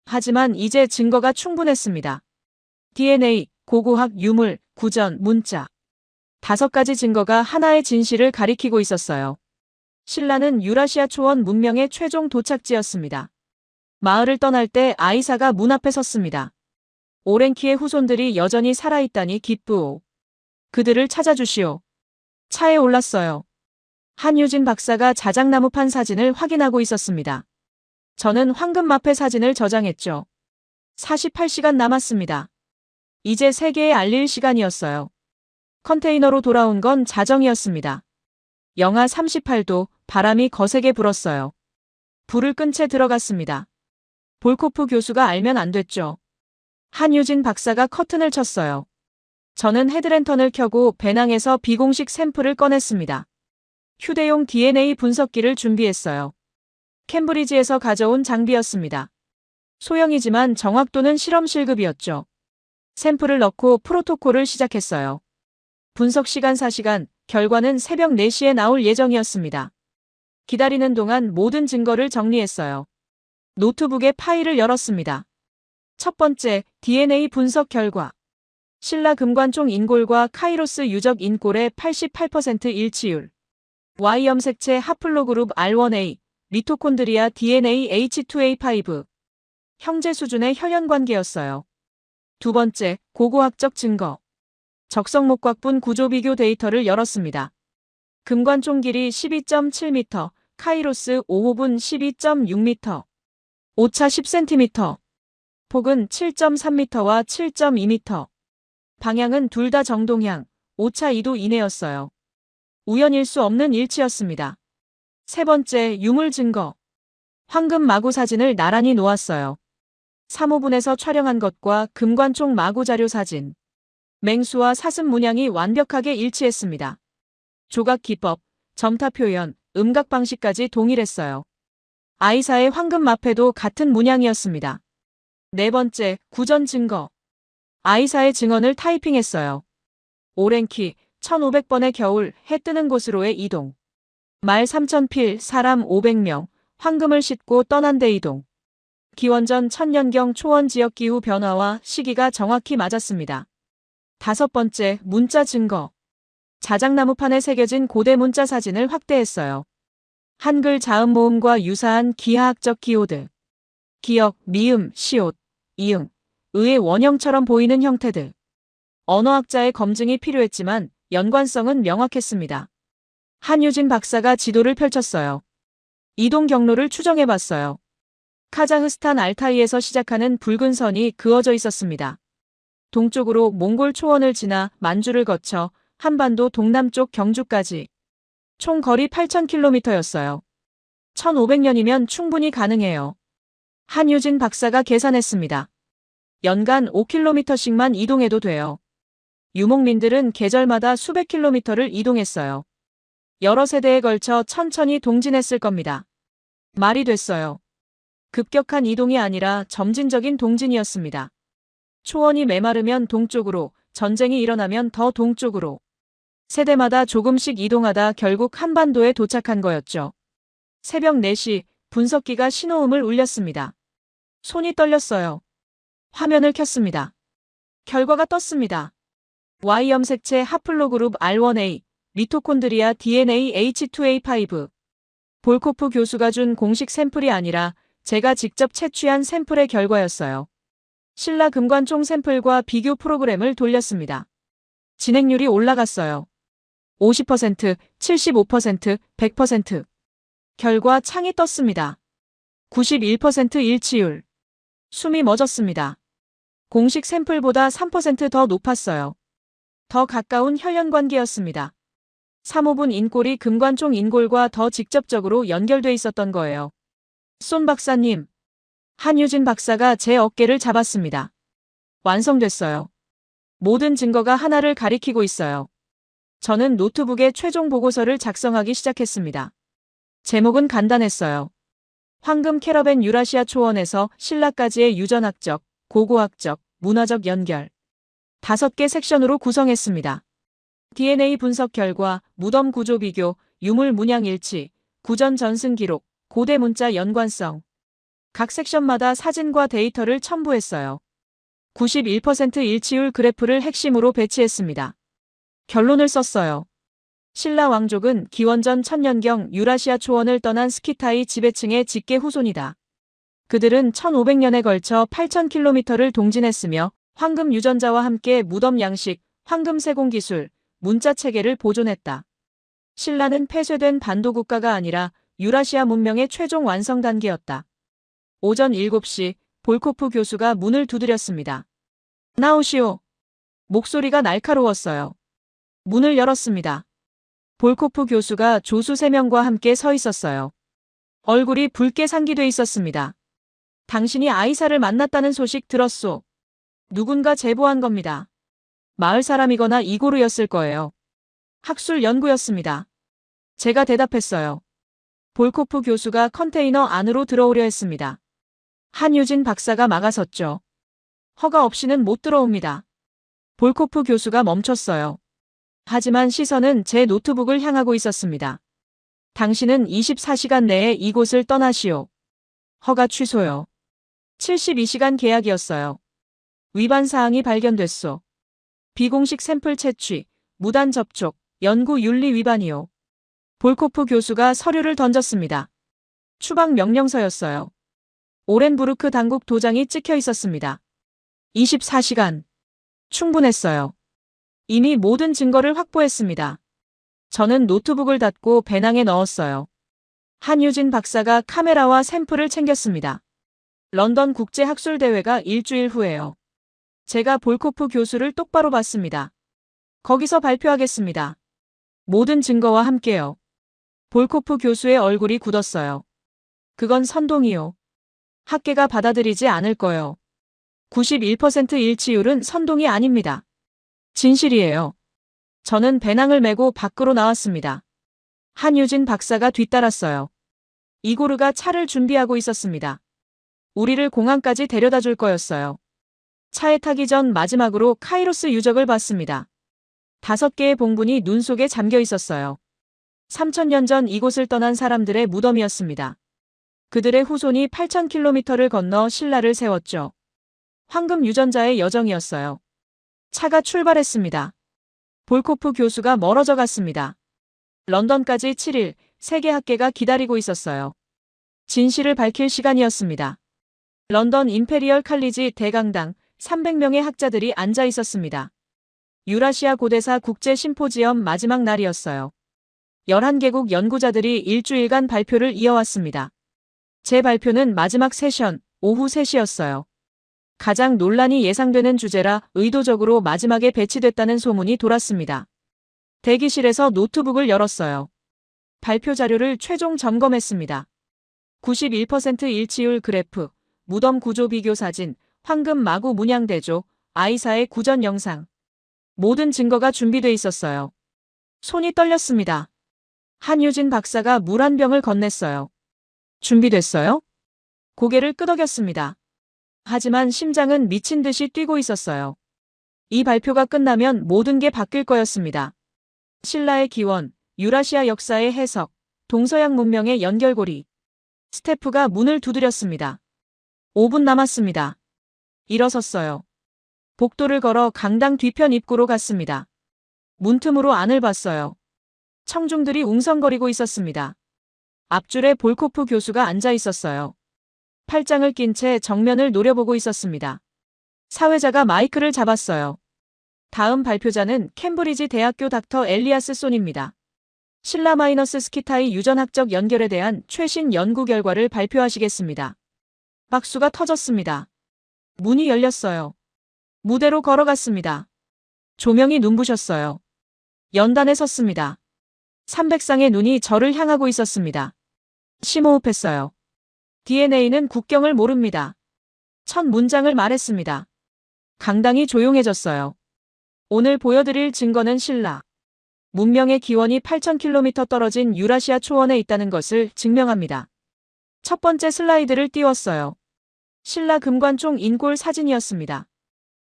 하지만 이제 증거가 충분했습니다. DNA, 고고학, 유물, 구전, 문자. 5가지 증거가 하나의 진실을 가리키고 있었어요. 신라는 유라시아 초원 문명의 최종 도착지였습니다. 마을을 떠날 때 아이사가 문 앞에 섰습니다. 오랭키의 후손들이 여전히 살아있다니 기쁘오. 그들을 찾아주시오. 차에 올랐어요. 한유진 박사가 자작나무판 사진을 확인하고 있었습니다. 저는 황금마패 사진을 저장했죠. 48시간 남았습니다. 이제 세계에 알릴 시간이었어요. 컨테이너로 돌아온 건 자정이었습니다. 영하 38도, 바람이 거세게 불었어요. 불을 끈 채 들어갔습니다. 볼코프 교수가 알면 안 됐죠. 한유진 박사가 커튼을 쳤어요. 저는 헤드랜턴을 켜고 배낭에서 비공식 샘플을 꺼냈습니다. 휴대용 DNA 분석기를 준비했어요. 캠브리지에서 가져온 장비였습니다. 소형이지만 정확도는 실험실급이었죠. 샘플을 넣고 프로토콜을 시작했어요. 분석 시간 4시간, 결과는 새벽 4시에 나올 예정이었습니다. 기다리는 동안 모든 증거를 정리했어요. 노트북의 파일을 열었습니다. 첫 번째, DNA 분석 결과. 신라 금관총 인골과 카이로스 유적 인골의 88% 일치율. Y 염색체 하플로그룹 R1A, 미토콘드리아 DNA H2A5. 형제 수준의 혈연관계였어요. 두 번째, 고고학적 증거. 적성목곽분 구조 비교 데이터를 열었습니다. 금관총 길이 12.7m, 카이로스 5호분 12.6m, 오차 10cm, 폭은 7.3m와 7.2m. 방향은 둘 다 정동향, 오차 2도 이내였어요. 우연일 수 없는 일치였습니다. 세 번째, 유물 증거. 황금 마구 사진을 나란히 놓았어요. 3호분에서 촬영한 것과 금관총 마구 자료 사진. 맹수와 사슴 문양이 완벽하게 일치했습니다. 조각 기법, 점타 표현, 음각 방식까지 동일했어요. 아이사의 황금 마패도 같은 문양이었습니다. 네 번째, 구전 증거. 아이사의 증언을 타이핑했어요. 오랭키, 1500번의 겨울, 해 뜨는 곳으로의 이동. 말 3000필, 사람 500명, 황금을 싣고 떠난 데 이동. 기원전 1000년경 초원 지역 기후 변화와 시기가 정확히 맞았습니다. 5번째, 문자 증거. 자작나무판에 새겨진 고대 문자 사진을 확대했어요. 한글 자음 모음과 유사한 기하학적 기호들. 기역, 미음, 시옷, 이응, 의의 원형처럼 보이는 형태들. 언어학자의 검증이 필요했지만 연관성은 명확했습니다. 한유진 박사가 지도를 펼쳤어요. 이동 경로를 추정해봤어요. 카자흐스탄 알타이에서 시작하는 붉은 선이 그어져 있었습니다. 동쪽으로 몽골 초원을 지나 만주를 거쳐 한반도 동남쪽 경주까지. 총 거리 8,000km였어요. 1500년이면 충분히 가능해요. 한유진 박사가 계산했습니다. 연간 5km씩만 이동해도 돼요. 유목민들은 계절마다 수백 킬로미터를 이동했어요. 여러 세대에 걸쳐 천천히 동진했을 겁니다. 말이 됐어요. 급격한 이동이 아니라 점진적인 동진이었습니다. 초원이 메마르면 동쪽으로, 전쟁이 일어나면 더 동쪽으로. 세대마다 조금씩 이동하다 결국 한반도에 도착한 거였죠. 새벽 4시, 분석기가 신호음을 울렸습니다. 손이 떨렸어요. 화면을 켰습니다. 결과가 떴습니다. Y염색체 하플로그룹 R1A, 미토콘드리아 DNA H2A5. 볼코프 교수가 준 공식 샘플이 아니라 제가 직접 채취한 샘플의 결과였어요. 신라 금관총 샘플과 비교 프로그램을 돌렸습니다. 진행률이 올라갔어요. 50%, 75%, 100%. 결과 창이 떴습니다. 91% 일치율. 숨이 멎었습니다. 공식 샘플보다 3% 더 높았어요. 더 가까운 혈연관계였습니다. 3호분 인골이 금관총 인골과 더 직접적으로 연결돼 있었던 거예요. 손 박사님. 한유진 박사가 제 어깨를 잡았습니다. 완성됐어요. 모든 증거가 하나를 가리키고 있어요. 저는 노트북에 최종 보고서를 작성하기 시작했습니다. 제목은 간단했어요. 황금 캐러밴 유라시아 초원에서 신라까지의 유전학적, 고고학적, 문화적 연결. 5개 섹션으로 구성했습니다. DNA 분석 결과, 무덤 구조 비교, 유물 문양 일치, 구전 전승 기록, 고대 문자 연관성. 각 섹션마다 사진과 데이터를 첨부했어요. 91% 일치율 그래프를 핵심으로 배치했습니다. 결론을 썼어요. 신라 왕족은 기원전 1000년경 유라시아 초원을 떠난 스키타이 지배층의 직계 후손이다. 그들은 1500년에 걸쳐 8000km를 동진했으며 황금 유전자와 함께 무덤 양식, 황금 세공 기술, 문자 체계를 보존했다. 신라는 폐쇄된 반도 국가가 아니라 유라시아 문명의 최종 완성 단계였다. 오전 7시 볼코프 교수가 문을 두드렸습니다. 나오시오. 목소리가 날카로웠어요. 문을 열었습니다. 볼코프 교수가 조수 3명과 함께 서 있었어요. 얼굴이 붉게 상기돼 있었습니다. 당신이 아이사를 만났다는 소식 들었소. 누군가 제보한 겁니다. 마을 사람이거나 이고르였을 거예요. 학술 연구였습니다. 제가 대답했어요. 볼코프 교수가 컨테이너 안으로 들어오려 했습니다. 한유진 박사가 막아섰죠. 허가 없이는 못 들어옵니다. 볼코프 교수가 멈췄어요. 하지만 시선은 제 노트북을 향하고 있었습니다. 당신은 24시간 내에 이곳을 떠나시오. 허가 취소요. 72시간 계약이었어요. 위반 사항이 발견됐소. 비공식 샘플 채취, 무단 접촉, 연구 윤리 위반이요. 볼코프 교수가 서류를 던졌습니다. 추방 명령서였어요. 오렌부르크 당국 도장이 찍혀 있었습니다. 24시간. 충분했어요. 이미 모든 증거를 확보했습니다. 저는 노트북을 닫고 배낭에 넣었어요. 한유진 박사가 카메라와 샘플을 챙겼습니다. 런던 국제학술대회가 일주일 후에요. 제가 볼코프 교수를 똑바로 봤습니다. 거기서 발표하겠습니다. 모든 증거와 함께요. 볼코프 교수의 얼굴이 굳었어요. 그건 선동이요. 학계가 받아들이지 않을 거요. 91% 일치율은 선동이 아닙니다. 진실이에요. 저는 배낭을 메고 밖으로 나왔습니다. 한유진 박사가 뒤따랐어요. 이고르가 차를 준비하고 있었습니다. 우리를 공항까지 데려다 줄 거였어요. 차에 타기 전 마지막으로 카이로스 유적을 봤습니다. 5개의 봉분이 눈 속에 잠겨 있었어요. 3000년 전 이곳을 떠난 사람들의 무덤이었습니다. 그들의 후손이 8,000km를 건너 신라를 세웠죠. 황금 유전자의 여정이었어요. 차가 출발했습니다. 볼코프 교수가 멀어져 갔습니다. 런던까지 7일, 세계 학계가 기다리고 있었어요. 진실을 밝힐 시간이었습니다. 런던 임페리얼 칼리지 대강당 300명의 학자들이 앉아 있었습니다. 유라시아 고대사 국제 심포지엄 마지막 날이었어요. 11개국 연구자들이 일주일간 발표를 이어왔습니다. 제 발표는 마지막 세션, 오후 3시였어요. 가장 논란이 예상되는 주제라 의도적으로 마지막에 배치됐다는 소문이 돌았습니다. 대기실에서 노트북을 열었어요. 발표 자료를 최종 점검했습니다. 91% 일치율 그래프, 무덤 구조 비교 사진, 황금 마구 문양 대조, 아이사의 구전 영상. 모든 증거가 준비돼 있었어요. 손이 떨렸습니다. 한유진 박사가 물 한 병을 건넸어요. 준비됐어요? 고개를 끄덕였습니다. 하지만 심장은 미친 듯이 뛰고 있었어요. 이 발표가 끝나면 모든 게 바뀔 거였습니다. 신라의 기원, 유라시아 역사의 해석, 동서양 문명의 연결고리. 스태프가 문을 두드렸습니다. 5분 남았습니다. 일어섰어요. 복도를 걸어 강당 뒤편 입구로 갔습니다. 문틈으로 안을 봤어요. 청중들이 웅성거리고 있었습니다. 앞줄에 볼코프 교수가 앉아 있었어요. 팔짱을 낀 채 정면을 노려보고 있었습니다. 사회자가 마이크를 잡았어요. 다음 발표자는 캠브리지 대학교 닥터 엘리아스 손입니다. 신라-스키타의 유전학적 연결에 대한 최신 연구 결과를 발표하시겠습니다. 박수가 터졌습니다. 문이 열렸어요. 무대로 걸어갔습니다. 조명이 눈부셨어요. 연단에 섰습니다. 300쌍의 눈이 저를 향하고 있었습니다. 심호흡했어요. DNA는 국경을 모릅니다. 첫 문장을 말했습니다. 강당이 조용해졌어요. 오늘 보여드릴 증거는 신라 문명의 기원이 8,000km 떨어진 유라시아 초원에 있다는 것을 증명합니다. 첫 번째 슬라이드를 띄웠어요. 신라 금관총 인골 사진이었습니다.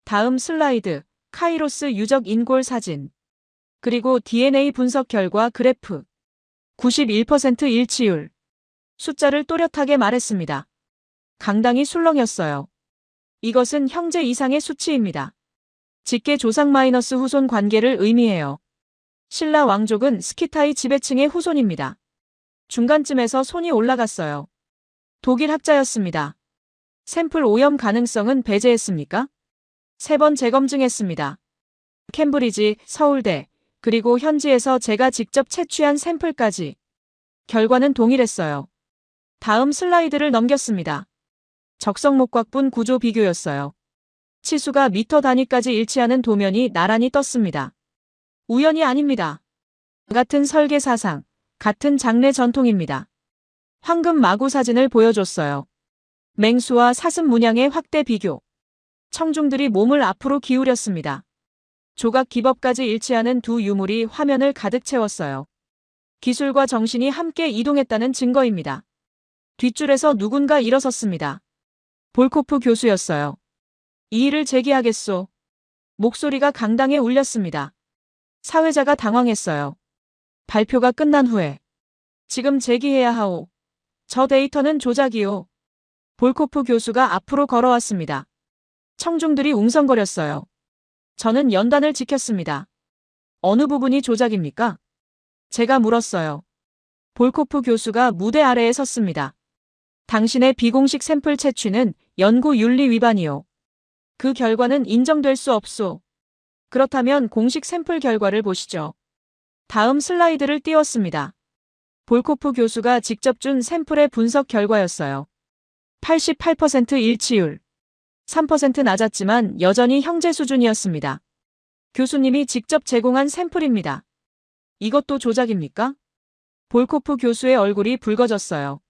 다음 슬라이드, 카이로스 유적 인골 사진. 그리고 DNA 분석 결과 그래프. 91% 일치율. 숫자를 또렷하게 말했습니다. 강당이 술렁였어요. 이것은 형제 이상의 수치입니다. 직계 조상 마이너스 후손 관계를 의미해요. 신라 왕족은 스키타의 지배층의 후손입니다. 중간쯤에서 손이 올라갔어요. 독일 학자였습니다. 샘플 오염 가능성은 배제했습니까? 3번 재검증했습니다. 캠브리지, 서울대, 그리고 현지에서 제가 직접 채취한 샘플까지. 결과는 동일했어요. 다음 슬라이드를 넘겼습니다. 적성목곽분 구조 비교였어요. 치수가 미터 단위까지 일치하는 도면이 나란히 떴습니다. 우연이 아닙니다. 같은 설계 사상, 같은 장례 전통입니다. 황금 마구 사진을 보여줬어요. 맹수와 사슴 문양의 확대 비교. 청중들이 몸을 앞으로 기울였습니다. 조각 기법까지 일치하는 두 유물이 화면을 가득 채웠어요. 기술과 정신이 함께 이동했다는 증거입니다. 뒷줄에서 누군가 일어섰습니다. 볼코프 교수였어요. 이의를 제기하겠소. 목소리가 강당에 울렸습니다. 사회자가 당황했어요. 발표가 끝난 후에. 지금 제기해야 하오. 저 데이터는 조작이오. 볼코프 교수가 앞으로 걸어왔습니다. 청중들이 웅성거렸어요. 저는 연단을 지켰습니다. 어느 부분이 조작입니까? 제가 물었어요. 볼코프 교수가 무대 아래에 섰습니다. 당신의 비공식 샘플 채취는 연구 윤리 위반이요. 그 결과는 인정될 수 없소. 그렇다면 공식 샘플 결과를 보시죠. 다음 슬라이드를 띄웠습니다. 볼코프 교수가 직접 준 샘플의 분석 결과였어요. 88% 일치율. 3% 낮았지만 여전히 형제 수준이었습니다. 교수님이 직접 제공한 샘플입니다. 이것도 조작입니까? 볼코프 교수의 얼굴이 붉어졌어요.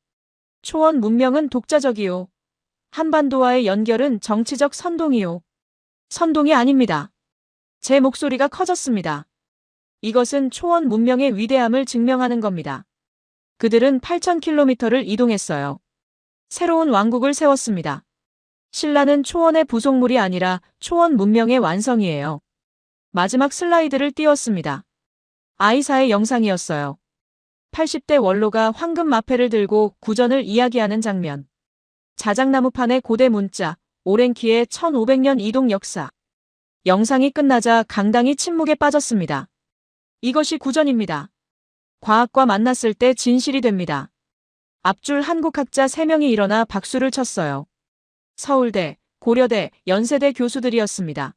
초원 문명은 독자적이요. 한반도와의 연결은 정치적 선동이요. 선동이 아닙니다. 제 목소리가 커졌습니다. 이것은 초원 문명의 위대함을 증명하는 겁니다. 그들은 8,000km를 이동했어요. 새로운 왕국을 세웠습니다. 신라는 초원의 부속물이 아니라 초원 문명의 완성이에요. 마지막 슬라이드를 띄웠습니다. 아이사의 영상이었어요. 80대 원로가 황금 마패를 들고 구전을 이야기하는 장면. 자작나무판의 고대 문자, 오랜키의 1500년 이동 역사. 영상이 끝나자 강당이 침묵에 빠졌습니다. 이것이 구전입니다. 과학과 만났을 때 진실이 됩니다. 앞줄 한국학자 3명이 일어나 박수를 쳤어요. 서울대, 고려대, 연세대 교수들이었습니다.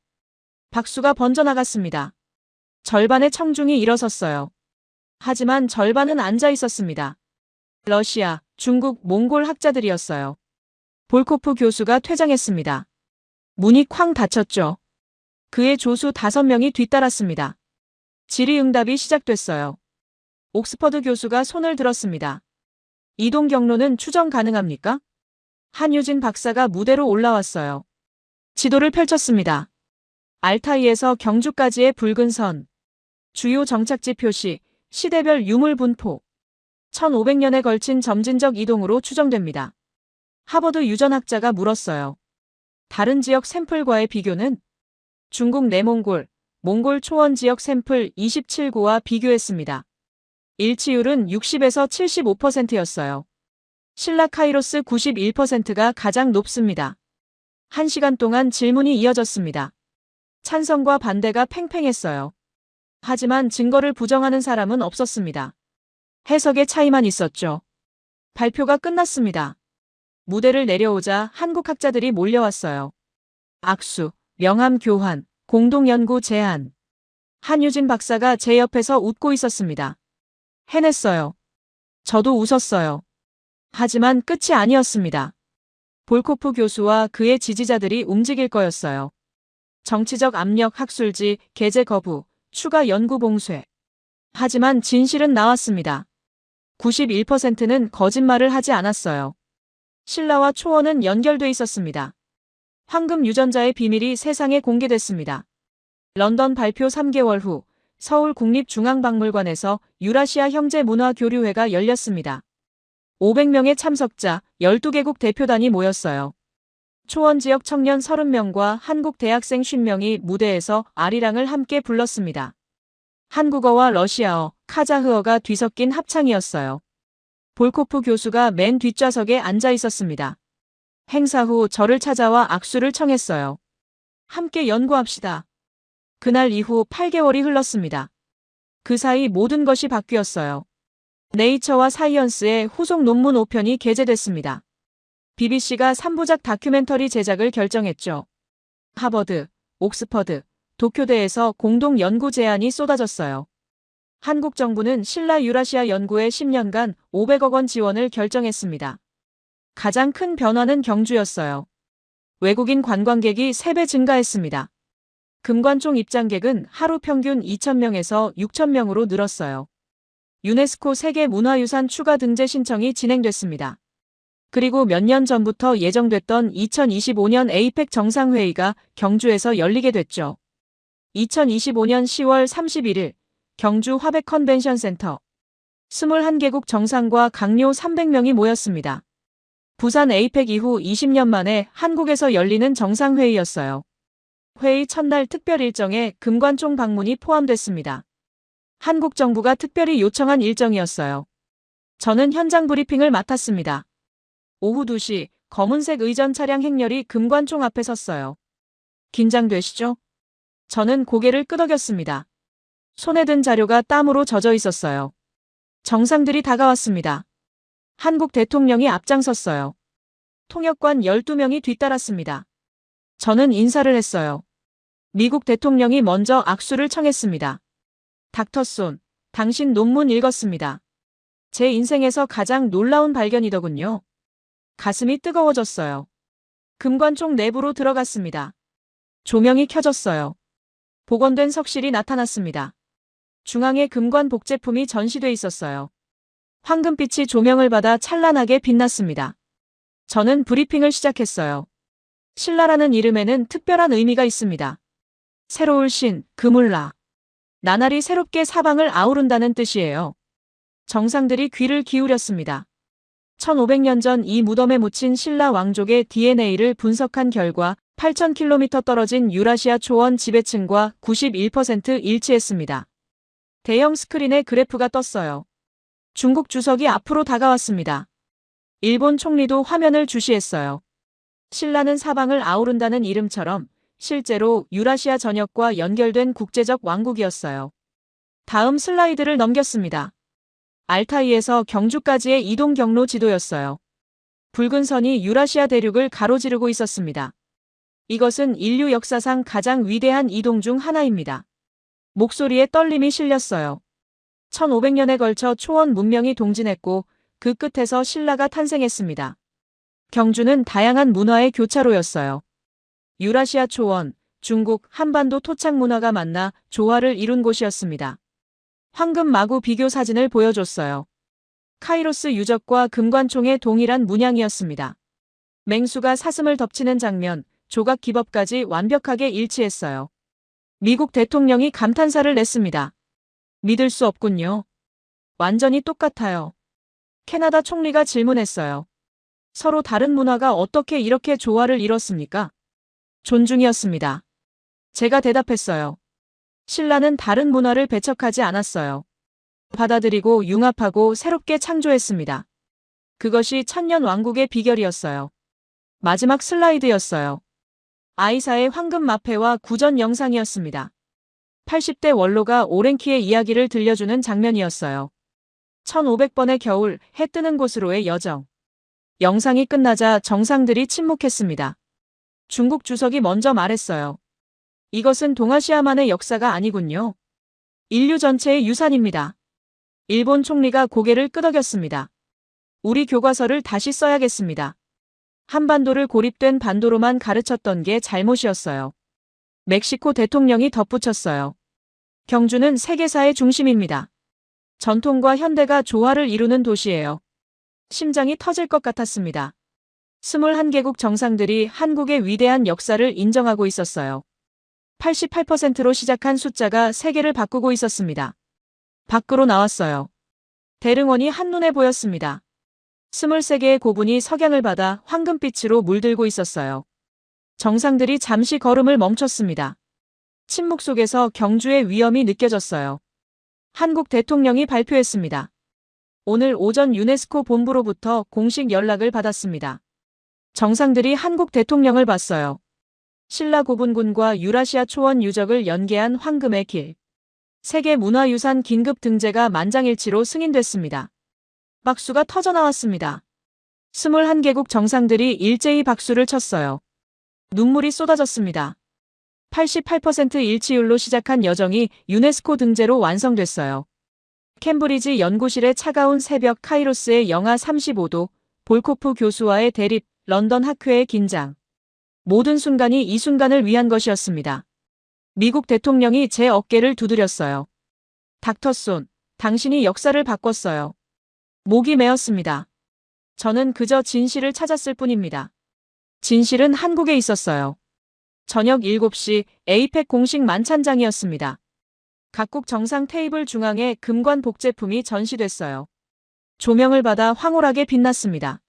박수가 번져나갔습니다. 절반의 청중이 일어섰어요. 하지만 절반은 앉아 있었습니다. 러시아, 중국, 몽골 학자들이었어요. 볼코프 교수가 퇴장했습니다. 문이 쾅 닫혔죠. 그의 조수 5명이 뒤따랐습니다. 질의응답이 시작됐어요. 옥스퍼드 교수가 손을 들었습니다. 이동 경로는 추정 가능합니까? 한유진 박사가 무대로 올라왔어요. 지도를 펼쳤습니다. 알타이에서 경주까지의 붉은 선. 주요 정착지 표시, 시대별 유물 분포. 1500년에 걸친 점진적 이동으로 추정됩니다. 하버드 유전학자가 물었어요. 다른 지역 샘플과의 비교는? 중국 내몽골, 몽골 초원 지역 샘플 27구와 비교했습니다. 일치율은 60에서 75%였어요. 신라 카이로스 91%가 가장 높습니다. 1시간 동안 질문이 이어졌습니다. 찬성과 반대가 팽팽했어요. 하지만 증거를 부정하는 사람은 없었습니다. 해석의 차이만 있었죠. 발표가 끝났습니다. 무대를 내려오자 한국 학자들이 몰려왔어요. 악수, 명함 교환, 공동연구 제안. 한유진 박사가 제 옆에서 웃고 있었습니다. 해냈어요. 저도 웃었어요. 하지만 끝이 아니었습니다. 볼코프 교수와 그의 지지자들이 움직일 거였어요. 정치적 압력, 학술지, 게재 거부, 추가 연구 봉쇄. 하지만 진실은 나왔습니다. 91%는 거짓말을 하지 않았어요. 신라와 초원은 연결돼 있었습니다. 황금 유전자의 비밀이 세상에 공개됐습니다. 런던 발표 3개월 후 서울국립중앙박물관에서 유라시아 형제문화교류회가 열렸습니다. 500명의 참석자 12개국 대표단이 모였어요. 초원 지역 청년 30명과 한국 대학생 50명이 무대에서 아리랑을 함께 불렀습니다. 한국어와 러시아어, 카자흐어가 뒤섞인 합창이었어요. 볼코프 교수가 맨 뒷좌석에 앉아 있었습니다. 행사 후 저를 찾아와 악수를 청했어요. 함께 연구합시다. 그날 이후 8개월이 흘렀습니다. 그 사이 모든 것이 바뀌었어요. 네이처와 사이언스의 후속 논문 5편이 게재됐습니다. BBC가 3부작 다큐멘터리 제작을 결정했죠. 하버드, 옥스퍼드, 도쿄대에서 공동 연구 제안이 쏟아졌어요. 한국 정부는 신라 유라시아 연구에 10년간 500억 원 지원을 결정했습니다. 가장 큰 변화는 경주였어요. 외국인 관광객이 3배 증가했습니다. 금관총 입장객은 하루 평균 2,000명에서 6,000명으로 늘었어요. 유네스코 세계문화유산 추가 등재 신청이 진행됐습니다. 그리고 몇 년 전부터 예정됐던 2025년 에이펙 정상회의가 경주에서 열리게 됐죠. 2025년 10월 31일 경주 화백 컨벤션 센터 21개국 정상과 강요 300명이 모였습니다. 부산 에이펙 이후 20년 만에 한국에서 열리는 정상회의였어요. 회의 첫날 특별 일정에 금관총 방문이 포함됐습니다. 한국 정부가 특별히 요청한 일정이었어요. 저는 현장 브리핑을 맡았습니다. 오후 2시 검은색 의전 차량 행렬이 금관총 앞에 섰어요. 긴장되시죠? 저는 고개를 끄덕였습니다. 손에 든 자료가 땀으로 젖어 있었어요. 정상들이 다가왔습니다. 한국 대통령이 앞장섰어요. 통역관 12명이 뒤따랐습니다. 저는 인사를 했어요. 미국 대통령이 먼저 악수를 청했습니다. 닥터 손, 당신 논문 읽었습니다. 제 인생에서 가장 놀라운 발견이더군요. 가슴이 뜨거워졌어요. 금관총 내부로 들어갔습니다. 조명이 켜졌어요. 복원된 석실이 나타났습니다. 중앙에 금관 복제품이 전시돼 있었어요. 황금빛이 조명을 받아 찬란하게 빛났습니다. 저는 브리핑을 시작했어요. 신라라는 이름에는 특별한 의미가 있습니다. 새로울 신, 그물라. 나날이 새롭게 사방을 아우른다는 뜻이에요. 정상들이 귀를 기울였습니다. 1500년 전 이 무덤에 묻힌 신라 왕족의 DNA를 분석한 결과 8,000km 떨어진 유라시아 초원 지배층과 91% 일치했습니다. 대형 스크린에 그래프가 떴어요. 중국 주석이 앞으로 다가왔습니다. 일본 총리도 화면을 주시했어요. 신라는 사방을 아우른다는 이름처럼 실제로 유라시아 전역과 연결된 국제적 왕국이었어요. 다음 슬라이드를 넘겼습니다. 알타이에서 경주까지의 이동 경로 지도였어요. 붉은 선이 유라시아 대륙을 가로지르고 있었습니다. 이것은 인류 역사상 가장 위대한 이동 중 하나입니다. 목소리에 떨림이 실렸어요. 1500년에 걸쳐 초원 문명이 동진했고 그 끝에서 신라가 탄생했습니다. 경주는 다양한 문화의 교차로였어요. 유라시아 초원, 중국, 한반도 토착 문화가 만나 조화를 이룬 곳이었습니다. 황금 마구 비교 사진을 보여줬어요. 카이로스 유적과 금관총의 동일한 문양이었습니다. 맹수가 사슴을 덮치는 장면, 조각 기법까지 완벽하게 일치했어요. 미국 대통령이 감탄사를 냈습니다. 믿을 수 없군요. 완전히 똑같아요. 캐나다 총리가 질문했어요. 서로 다른 문화가 어떻게 이렇게 조화를 이뤘습니까? 존중이었습니다. 제가 대답했어요. 신라는 다른 문화를 배척하지 않았어요. 받아들이고 융합하고 새롭게 창조했습니다. 그것이 천년 왕국의 비결이었어요. 마지막 슬라이드였어요. 아이사의 황금 마패와 구전 영상이었습니다. 80대 원로가 오랭키의 이야기를 들려주는 장면이었어요. 1500번의 겨울, 해 뜨는 곳으로의 여정. 영상이 끝나자 정상들이 침묵했습니다. 중국 주석이 먼저 말했어요. 이것은 동아시아만의 역사가 아니군요. 인류 전체의 유산입니다. 일본 총리가 고개를 끄덕였습니다. 우리 교과서를 다시 써야겠습니다. 한반도를 고립된 반도로만 가르쳤던 게 잘못이었어요. 멕시코 대통령이 덧붙였어요. 경주는 세계사의 중심입니다. 전통과 현대가 조화를 이루는 도시예요. 심장이 터질 것 같았습니다. 21개국 정상들이 한국의 위대한 역사를 인정하고 있었어요. 88%로 시작한 숫자가 세계를 바꾸고 있었습니다. 밖으로 나왔어요. 대릉원이 한눈에 보였습니다. 23개의 고분이 석양을 받아 황금빛으로 물들고 있었어요. 정상들이 잠시 걸음을 멈췄습니다. 침묵 속에서 경주의 위엄이 느껴졌어요. 한국 대통령이 발표했습니다. 오늘 오전 유네스코 본부로부터 공식 연락을 받았습니다. 정상들이 한국 대통령을 봤어요. 신라 고분군과 유라시아 초원 유적을 연계한 황금의 길. 세계 문화유산 긴급 등재가 만장일치로 승인됐습니다. 박수가 터져나왔습니다. 21개국 정상들이 일제히 박수를 쳤어요. 눈물이 쏟아졌습니다. 88% 일치율로 시작한 여정이 유네스코 등재로 완성됐어요. 캠브리지 연구실의 차가운 새벽, 카이로스의 영하 35도, 볼코프 교수와의 대립, 런던 학회의 긴장. 모든 순간이 이 순간을 위한 것이었습니다. 미국 대통령이 제 어깨를 두드렸어요. 닥터 손, 당신이 역사를 바꿨어요. 목이 메었습니다. 저는 그저 진실을 찾았을 뿐입니다. 진실은 한국에 있었어요. 저녁 7시 에이펙 공식 만찬장이었습니다. 각국 정상 테이블 중앙에 금관 복제품이 전시됐어요. 조명을 받아 황홀하게 빛났습니다.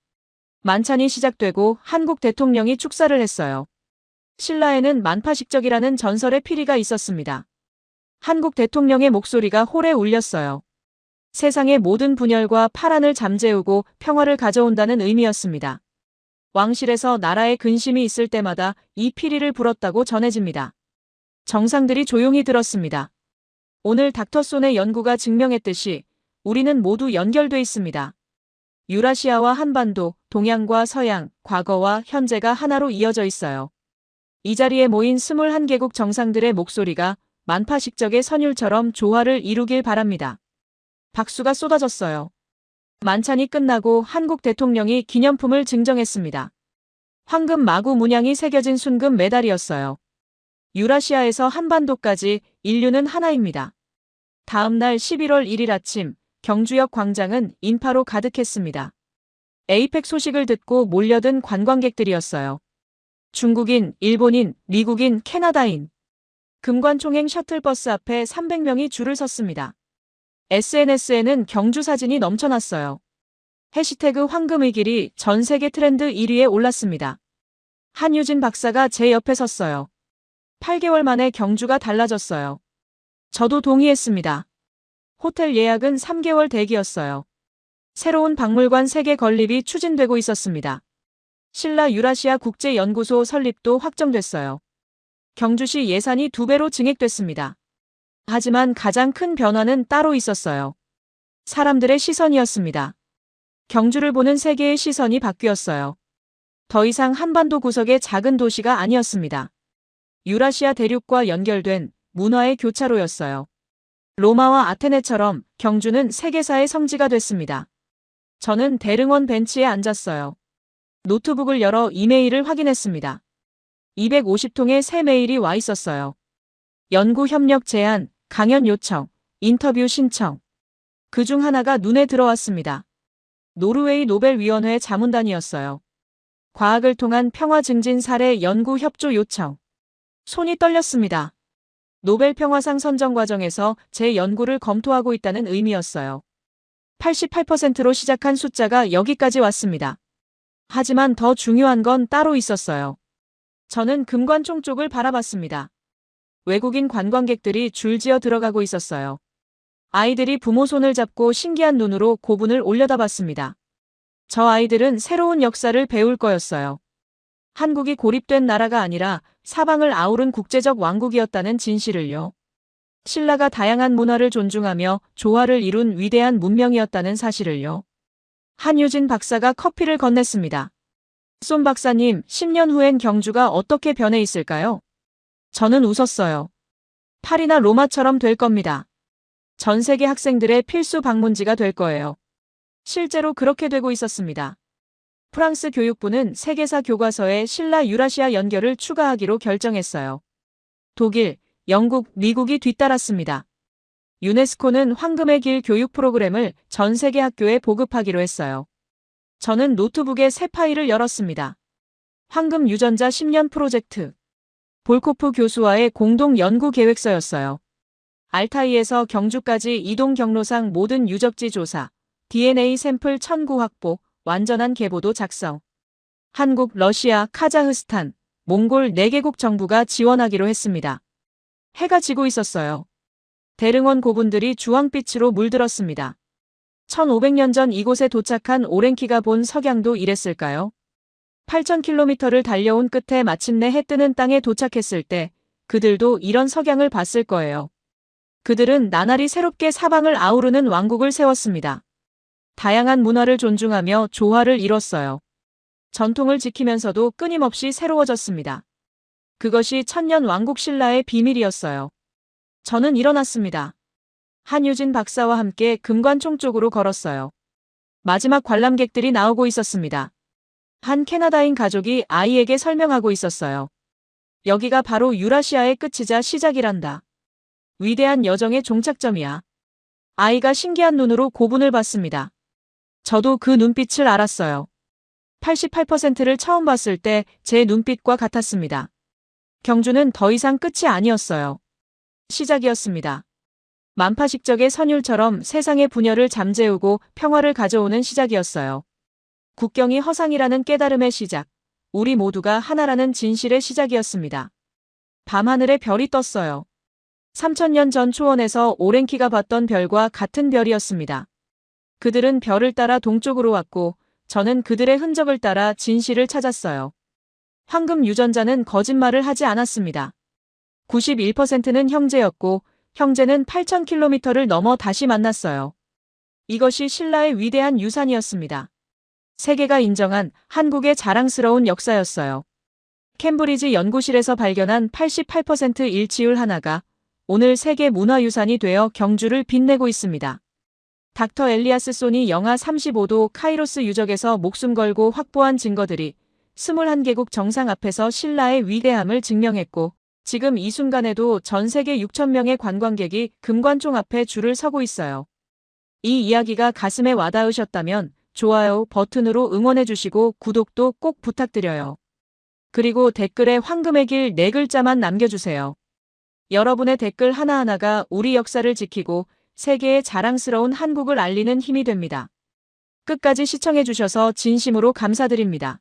만찬이 시작되고 한국 대통령이 축사를 했어요. 신라에는 만파식적이라는 전설의 피리가 있었습니다. 한국 대통령의 목소리가 홀에 울렸어요. 세상의 모든 분열과 파란을 잠재우고 평화를 가져온다는 의미였습니다. 왕실에서 나라에 근심이 있을 때마다 이 피리를 불었다고 전해집니다. 정상들이 조용히 들었습니다. 오늘 닥터 손의 연구가 증명했듯이 우리는 모두 연결돼 있습니다. 유라시아와 한반도, 동양과 서양, 과거와 현재가 하나로 이어져 있어요. 이 자리에 모인 21개국 정상들의 목소리가 만파식적의 선율처럼 조화를 이루길 바랍니다. 박수가 쏟아졌어요. 만찬이 끝나고 한국 대통령이 기념품을 증정했습니다. 황금 마구 문양이 새겨진 순금 메달이었어요. 유라시아에서 한반도까지 인류는 하나입니다. 다음 날 11월 1일 아침, 경주역 광장은 인파로 가득했습니다. 에이펙 소식을 듣고 몰려든 관광객들이었어요. 중국인, 일본인, 미국인, 캐나다인. 금관총행 셔틀버스 앞에 300명이 줄을 섰습니다. SNS에는 경주 사진이 넘쳐났어요. 해시태그 황금의 길이 전 세계 트렌드 1위에 올랐습니다. 한유진 박사가 제 옆에 섰어요. 8개월 만에 경주가 달라졌어요. 저도 동의했습니다. 호텔 예약은 3개월 대기였어요. 새로운 박물관 3개 건립이 추진되고 있었습니다. 신라 유라시아 국제연구소 설립도 확정됐어요. 경주시 예산이 2배로 증액됐습니다. 하지만 가장 큰 변화는 따로 있었어요. 사람들의 시선이었습니다. 경주를 보는 세계의 시선이 바뀌었어요. 더 이상 한반도 구석의 작은 도시가 아니었습니다. 유라시아 대륙과 연결된 문화의 교차로였어요. 로마와 아테네처럼 경주는 세계사의 성지가 됐습니다. 저는 대릉원 벤치에 앉았어요. 노트북을 열어 이메일을 확인했습니다. 250통의 새 메일이 와 있었어요. 연구 협력 제안, 강연 요청, 인터뷰 신청. 그중 하나가 눈에 들어왔습니다. 노르웨이 노벨위원회 자문단이었어요. 과학을 통한 평화 증진 사례 연구 협조 요청. 손이 떨렸습니다. 노벨 평화상 선정 과정에서 제 연구를 검토하고 있다는 의미였어요. 88%로 시작한 숫자가 여기까지 왔습니다. 하지만 더 중요한 건 따로 있었어요. 저는 금관총 쪽을 바라봤습니다. 외국인 관광객들이 줄지어 들어가고 있었어요. 아이들이 부모 손을 잡고 신기한 눈으로 고분을 올려다봤습니다. 저 아이들은 새로운 역사를 배울 거였어요. 한국이 고립된 나라가 아니라 사방을 아우른 국제적 왕국이었다는 진실을요. 신라가 다양한 문화를 존중하며 조화를 이룬 위대한 문명이었다는 사실을요. 한유진 박사가 커피를 건넸습니다. 쏨 박사님, 10년 후엔 경주가 어떻게 변해 있을까요? 저는 웃었어요. 파리나 로마처럼 될 겁니다. 전 세계 학생들의 필수 방문지가 될 거예요. 실제로 그렇게 되고 있었습니다. 프랑스 교육부는 세계사 교과서에 신라 유라시아 연결을 추가하기로 결정했어요. 독일, 영국, 미국이 뒤따랐습니다. 유네스코는 황금의 길 교육 프로그램을 전 세계 학교에 보급하기로 했어요. 저는 노트북에 새 파일을 열었습니다. 황금 유전자 10년 프로젝트. 볼코프 교수와의 공동 연구 계획서였어요. 알타이에서 경주까지 이동 경로상 모든 유적지 조사, DNA 샘플 천구 확보, 완전한 계보도 작성. 한국, 러시아, 카자흐스탄, 몽골 4개국 정부가 지원하기로 했습니다. 해가 지고 있었어요. 대릉원 고분들이 주황빛으로 물들었습니다. 1500년 전 이곳에 도착한 오랭키가 본 석양도 이랬을까요? 8000km를 달려온 끝에 마침내 해 뜨는 땅에 도착했을 때 그들도 이런 석양을 봤을 거예요. 그들은 나날이 새롭게 사방을 아우르는 왕국을 세웠습니다. 다양한 문화를 존중하며 조화를 이뤘어요. 전통을 지키면서도 끊임없이 새로워졌습니다. 그것이 천년 왕국 신라의 비밀이었어요. 저는 일어났습니다. 한유진 박사와 함께 금관총 쪽으로 걸었어요. 마지막 관람객들이 나오고 있었습니다. 한 캐나다인 가족이 아이에게 설명하고 있었어요. 여기가 바로 유라시아의 끝이자 시작이란다. 위대한 여정의 종착점이야. 아이가 신기한 눈으로 고분을 봤습니다. 저도 그 눈빛을 알았어요. 88%를 처음 봤을 때 제 눈빛과 같았습니다. 경주는 더 이상 끝이 아니었어요. 시작이었습니다. 만파식적의 선율처럼 세상의 분열을 잠재우고 평화를 가져오는 시작이었어요. 국경이 허상이라는 깨달음의 시작, 우리 모두가 하나라는 진실의 시작이었습니다. 밤하늘에 별이 떴어요. 3000년 전 초원에서 오랭키가 봤던 별과 같은 별이었습니다. 그들은 별을 따라 동쪽으로 왔고 저는 그들의 흔적을 따라 진실을 찾았어요. 황금 유전자는 거짓말을 하지 않았습니다. 91%는 형제였고 형제는 8000km를 넘어 다시 만났어요. 이것이 신라의 위대한 유산이었습니다. 세계가 인정한 한국의 자랑스러운 역사였어요. 캠브리지 연구실에서 발견한 88% 일치율 하나가 오늘 세계 문화유산이 되어 경주를 빛내고 있습니다. 닥터 엘리아스 손이 영하 35도 카이로스 유적에서 목숨 걸고 확보한 증거들이 21개국 정상 앞에서 신라의 위대함을 증명했고 지금 이 순간에도 전 세계 6,000명의 관광객이 금관총 앞에 줄을 서고 있어요. 이 이야기가 가슴에 와닿으셨다면 좋아요 버튼으로 응원해주시고 구독도 꼭 부탁드려요. 그리고 댓글에 황금의 길 4글자만 남겨주세요. 여러분의 댓글 하나하나가 우리 역사를 지키고 세계의 자랑스러운 한국을 알리는 힘이 됩니다. 끝까지 시청해주셔서 진심으로 감사드립니다.